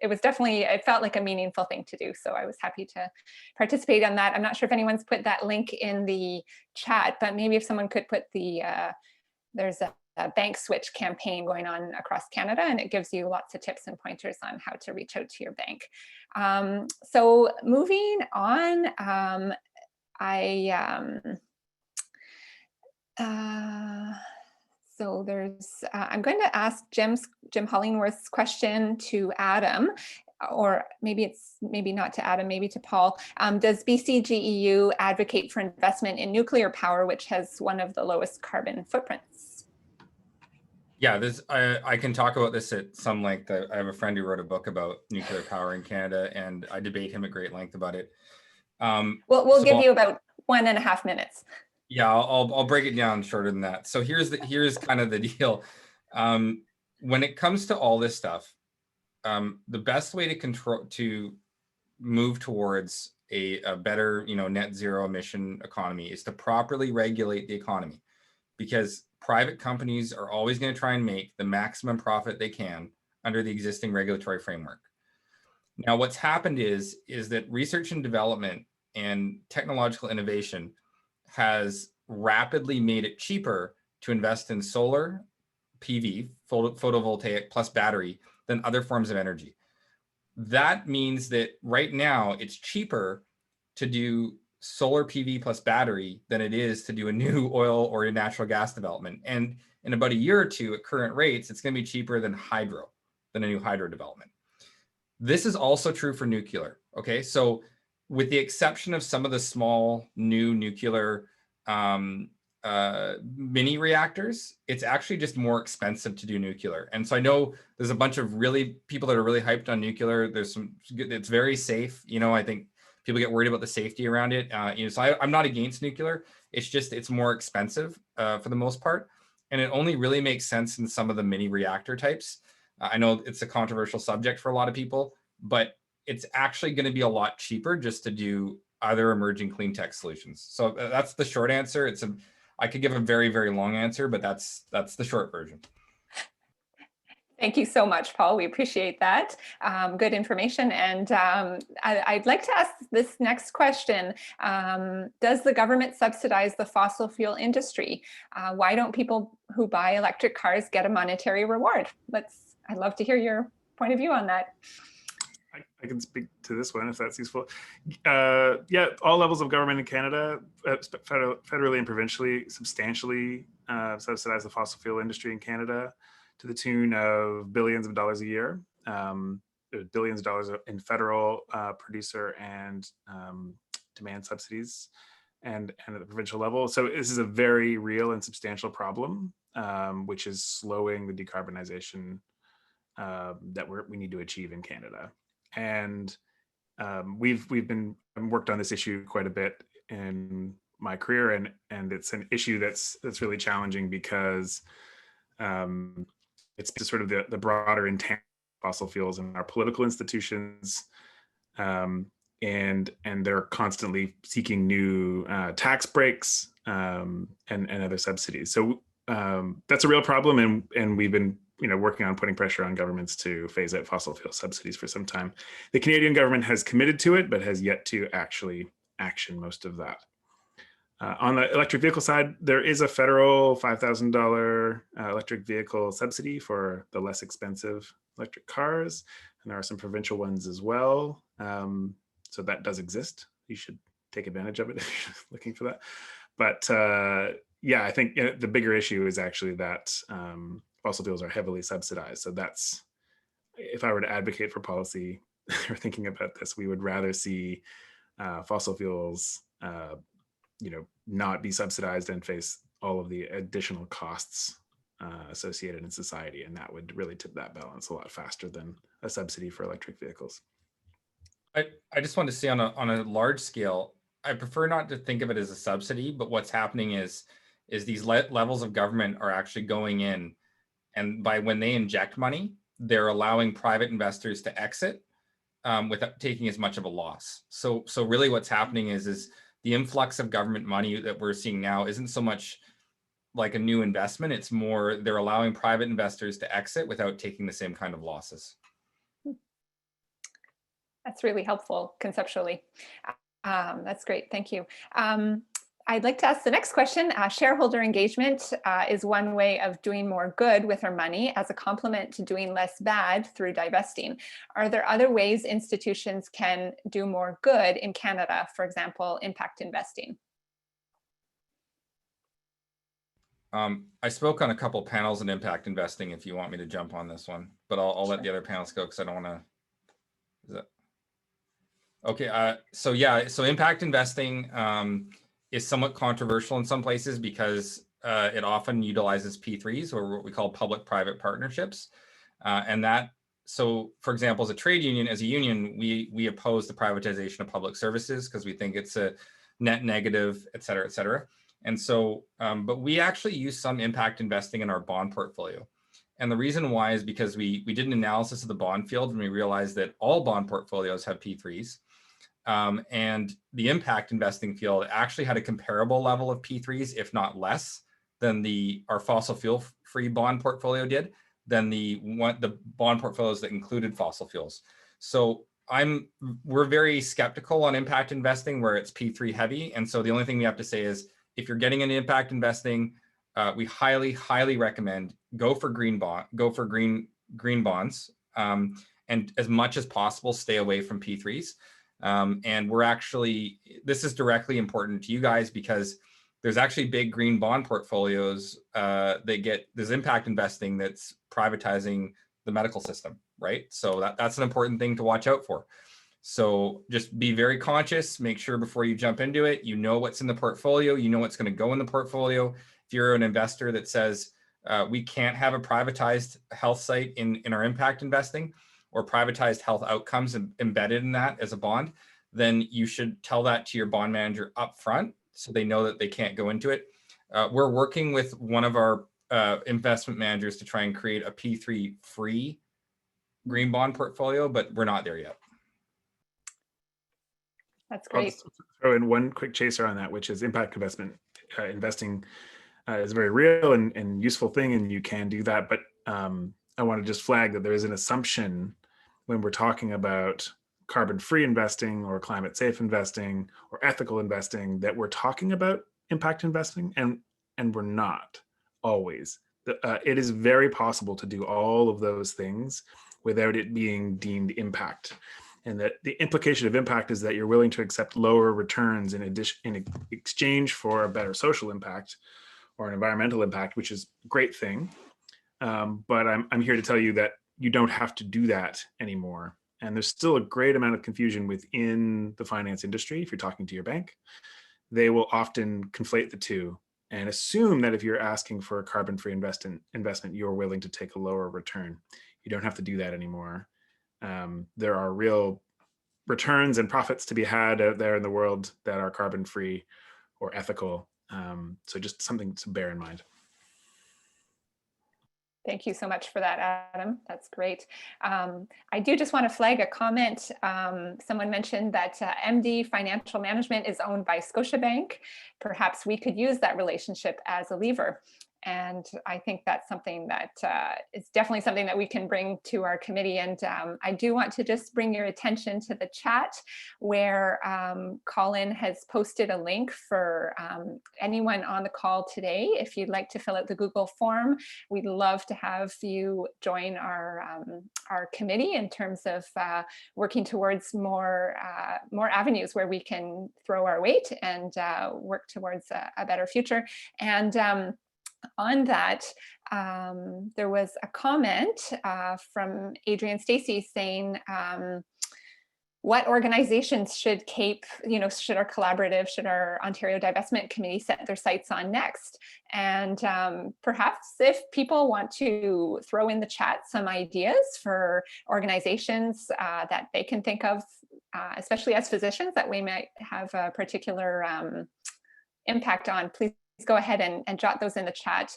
it felt like a meaningful thing to do. So I was happy to participate on that. I'm not sure if anyone's put that link in the chat, but maybe if someone could put there's a bank switch campaign going on across Canada, and it gives you lots of tips and pointers on how to reach out to your bank. So moving on, so I'm going to ask Jim Hollingworth's question to Adam, or maybe not to Adam, maybe to Paul. Does BCGEU advocate for investment in nuclear power, which has one of the lowest carbon footprints?
Yeah, I can talk about this at some length. I have a friend who wrote a book about nuclear power in Canada, and I debate him at great length about it.
We'll give you about 1.5 minutes.
Yeah, I'll break it down shorter than that. So here's kind of the deal. When it comes to all this stuff, the best way to move towards a better, net zero emission economy is to properly regulate the economy, because private companies are always going to try and make the maximum profit they can under the existing regulatory framework. Now, what's happened is that research and development and technological innovation has rapidly made it cheaper to invest in solar, PV, photovoltaic plus battery than other forms of energy. That means that right now it's cheaper to do solar PV plus battery than it is to do a new oil or a natural gas development. And in about a year or two at current rates, it's going to be cheaper than a new hydro development. This is also true for nuclear. Okay, so with the exception of some of the small new nuclear mini reactors, it's actually just more expensive to do nuclear. And so I know there's a bunch of people that are really hyped on nuclear. It's very safe. I think people get worried about the safety around it. So I'm not against nuclear. It's just, it's more expensive for the most part. And it only really makes sense in some of the mini reactor types. I know it's a controversial subject for a lot of people, but it's actually going to be a lot cheaper just to do other emerging clean tech solutions. So that's the short answer. I could give a very, very long answer, but that's the short version.
Thank you so much, Paul. We appreciate that. Good information. And I'd like to ask this next question. Does the government subsidize the fossil fuel industry? Why don't people who buy electric cars get a monetary reward? I'd love to hear your point of view on that.
I can speak to this one if that's useful. Yeah, all levels of government in Canada, federally and provincially, substantially subsidize the fossil fuel industry in Canada to the tune of billions of dollars a year. There's billions of dollars in federal producer and demand subsidies and at the provincial level. So this is a very real and substantial problem, which is slowing the decarbonization that we need to achieve in Canada. And we've worked on this issue quite a bit in my career, and it's an issue that's really challenging because it's sort of the broader intent of fossil fuels in our political institutions, and they're constantly seeking new tax breaks and other subsidies. So that's a real problem, and we've been working on putting pressure on governments to phase out fossil fuel subsidies for some time. The Canadian government has committed to it, but has yet to actually action most of that. On the electric vehicle side, there is a federal $5,000 electric vehicle subsidy for the less expensive electric cars, and there are some provincial ones as well. So that does exist. You should take advantage of it if you're looking for that. But yeah, I think the bigger issue is actually that fossil fuels are heavily subsidized. So that's, if I were to advocate for policy or thinking about this, we would rather see fossil fuels, not be subsidized and face all of the additional costs associated in society. And that would really tip that balance a lot faster than a subsidy for electric vehicles.
I just wanted to say on a large scale, I prefer not to think of it as a subsidy, but what's happening is these levels of government are actually going in, and by when they inject money, they're allowing private investors to exit without taking as much of a loss. So really what's happening is the influx of government money that we're seeing now isn't so much like a new investment. It's more they're allowing private investors to exit without taking the same kind of losses.
That's really helpful conceptually. That's great. Thank you. I'd like to ask the next question. Shareholder engagement is one way of doing more good with our money as a complement to doing less bad through divesting. Are there other ways institutions can do more good in Canada, for example, impact investing?
I spoke on a couple panels on impact investing if you want me to jump on this one, but I'll let the other panels go because I don't want to. Okay, so yeah, so impact investing is somewhat controversial in some places because it often utilizes P3s, or what we call public-private partnerships. So for example, as a trade union, as a union, we oppose the privatization of public services because we think it's a net negative, et cetera, et cetera. And so, but we actually use some impact investing in our bond portfolio. And the reason why is because we did an analysis of the bond field and we realized that all bond portfolios have P3s. And the impact investing field actually had a comparable level of P3s, if not less, than our fossil fuel free bond portfolio did, than the bond portfolios that included fossil fuels. So we're very skeptical on impact investing where it's P3 heavy. And so the only thing we have to say is if you're getting into impact investing, we highly, highly recommend go for green bonds, and as much as possible, stay away from P3s. And this is directly important to you guys because there's actually big green bond portfolios there's impact investing that's privatizing the medical system, right? So that's an important thing to watch out for. So just be very conscious, make sure before you jump into it, you know what's in the portfolio, you know what's going to go in the portfolio. If you're an investor that says we can't have a privatized health site in our impact investing, or privatized health outcomes embedded in that as a bond, then you should tell that to your bond manager up front so they know that they can't go into it. We're working with one of our investment managers to try and create a P3 free green bond portfolio, but we're not there yet.
That's great.
I'll just throw in one quick chaser on that, which is impact investing is a very real and useful thing, and you can do that. But I want to just flag that there is an assumption when we're talking about carbon-free investing or climate-safe investing or ethical investing that we're talking about impact investing, and we're not always. It is very possible to do all of those things without it being deemed impact. And that the implication of impact is that you're willing to accept lower returns in exchange for a better social impact or an environmental impact, which is a great thing. But I'm here to tell you that you don't have to do that anymore. And there's still a great amount of confusion within the finance industry. If you're talking to your bank, they will often conflate the two and assume that if you're asking for a carbon-free investment, you're willing to take a lower return. You don't have to do that anymore. There are real returns and profits to be had out there in the world that are carbon-free or ethical. So just something to bear in mind.
Thank you so much for that, Adam. That's great. I do just want to flag a comment. Someone mentioned that MD Financial Management is owned by Scotiabank. Perhaps we could use that relationship as a lever. And I think that's something that is definitely something that we can bring to our committee. And I do want to just bring your attention to the chat where Colin has posted a link for anyone on the call today. If you'd like to fill out the Google form, we'd love to have you join our committee in terms of working towards more avenues where we can throw our weight and work towards a better future. And on that, there was a comment from Adrian Stacey saying, what organizations should CAPE, should our collaborative, should our Ontario Divestment Committee set their sights on next? And perhaps if people want to throw in the chat some ideas for organizations that they can think of especially as physicians, that we might have a particular impact on, please go ahead and jot those in the chat.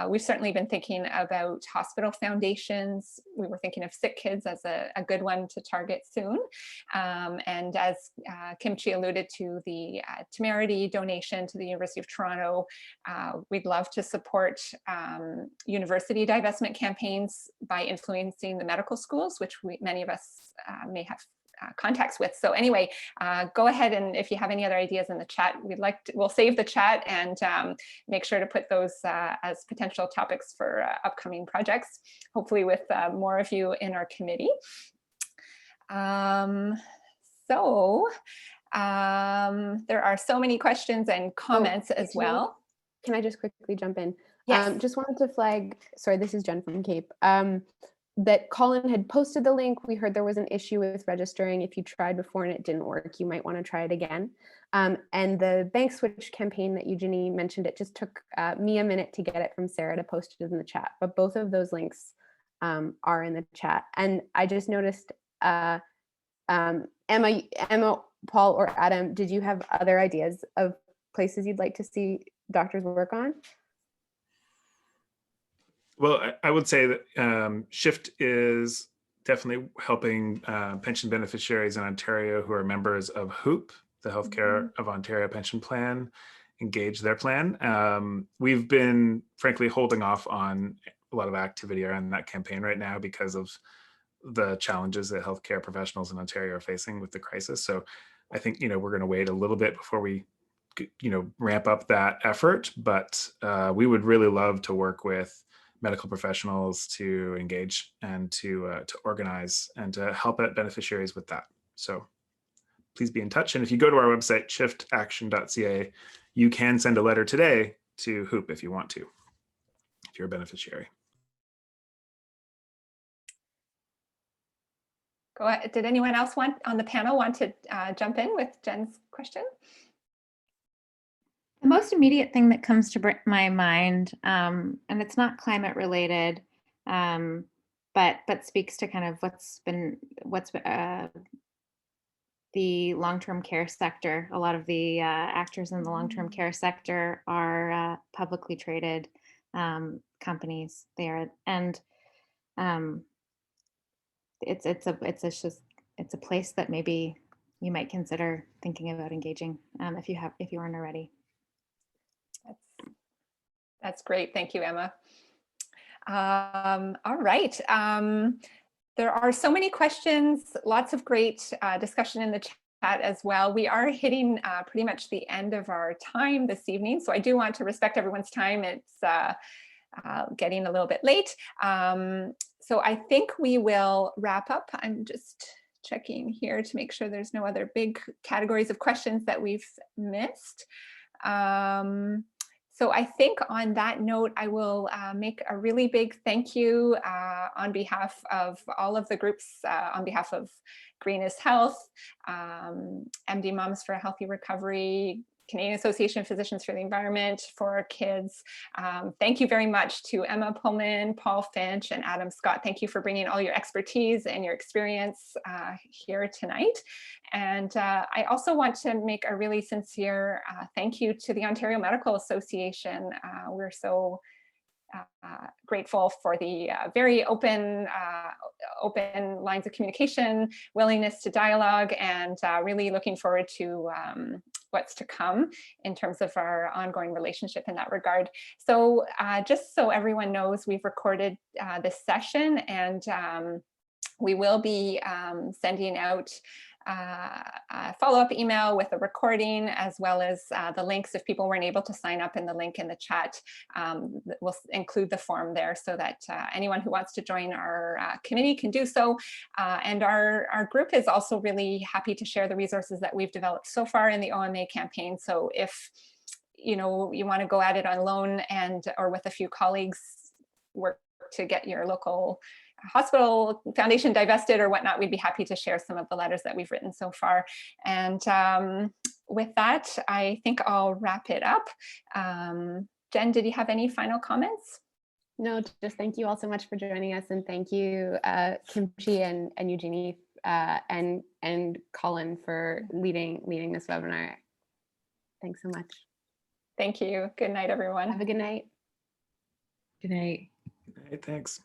We've certainly been thinking about hospital foundations. We were thinking of sick kids as a good one to target soon. And as Kim Chi alluded to, the temerity donation to the University of Toronto, we'd love to support university divestment campaigns by influencing the medical schools, which many of us may have contacts with. So anyway, go ahead, and if you have any other ideas in the chat, we'll save the chat and make sure to put those as potential topics for upcoming projects, hopefully with more of you in our committee. There are so many questions and comments as well.
Can I just quickly jump in?
Yes.
Just wanted to flag, sorry, this is Jen from Cape, that Colin had posted the link. We heard there was an issue with registering. If you tried before and it didn't work, you might want to try it again. And the bank switch campaign that Eugenie mentioned, it just took me a minute to get it from Sarah to post it in the chat, but both of those links are in the chat. And I just noticed, Emma, Paul, or Adam, did you have other ideas of places you'd like to see doctors work on?
Well, I would say that SHIFT is definitely helping pension beneficiaries in Ontario who are members of HOOP, the Healthcare of Ontario Pension Plan, engage their plan. We've been, frankly, holding off on a lot of activity around that campaign right now because of the challenges that healthcare professionals in Ontario are facing with the crisis. So I think, we're going to wait a little bit before we, ramp up that effort. But we would really love to work with medical professionals to engage and to organize and to help out beneficiaries with that. So please be in touch. And if you go to our website, shiftaction.ca, you can send a letter today to HOOP if you want to, if you're a beneficiary.
Go ahead. Did anyone else on the panel want to jump in with Jen's question?
The most immediate thing that comes to my mind, and it's not climate related, but speaks to kind of what's the long-term care sector. A lot of the actors in the long-term care sector are publicly traded companies there, and it's a place that maybe you might consider thinking about engaging if you aren't already.
That's great. Thank you, Emma. All right. There are so many questions, lots of great discussion in the chat as well. We are hitting pretty much the end of our time this evening, so I do want to respect everyone's time. It's getting a little bit late. So I think we will wrap up. I'm just checking here to make sure there's no other big categories of questions that we've missed. So I think on that note, I will make a really big thank you on behalf of all of the groups, on behalf of Green is Health, MD Moms for a Healthy Recovery, Canadian Association of Physicians for the Environment, For Our Kids. Thank you very much to Emma Pullman, Paul Finch, and Adam Scott. Thank you for bringing all your expertise and your experience here tonight. And I also want to make a really sincere thank you to the Ontario Medical Association. We're so grateful for the very open lines of communication, willingness to dialogue, and really looking forward to what's to come in terms of our ongoing relationship in that regard. So just so everyone knows, we've recorded this session, and we will be sending out a follow-up email with a recording, as well as the links. If people weren't able to sign up in the link in the chat, we'll include the form there so that anyone who wants to join our committee can do so. And our group is also really happy to share the resources that we've developed so far in the OMA campaign. So if you want to go at it alone or with a few colleagues, work to get your local hospital foundation divested or whatnot, we'd be happy to share some of the letters that we've written so far. And with that, I think I'll wrap it up. Jen, did you have any final comments?
No, just thank you all so much for joining us, and thank you, Kim Chi and Eugenie, and Colin for leading this webinar. Thanks so much.
Thank you. Good night, everyone.
Have a good night.
Good night.
Hey, thanks.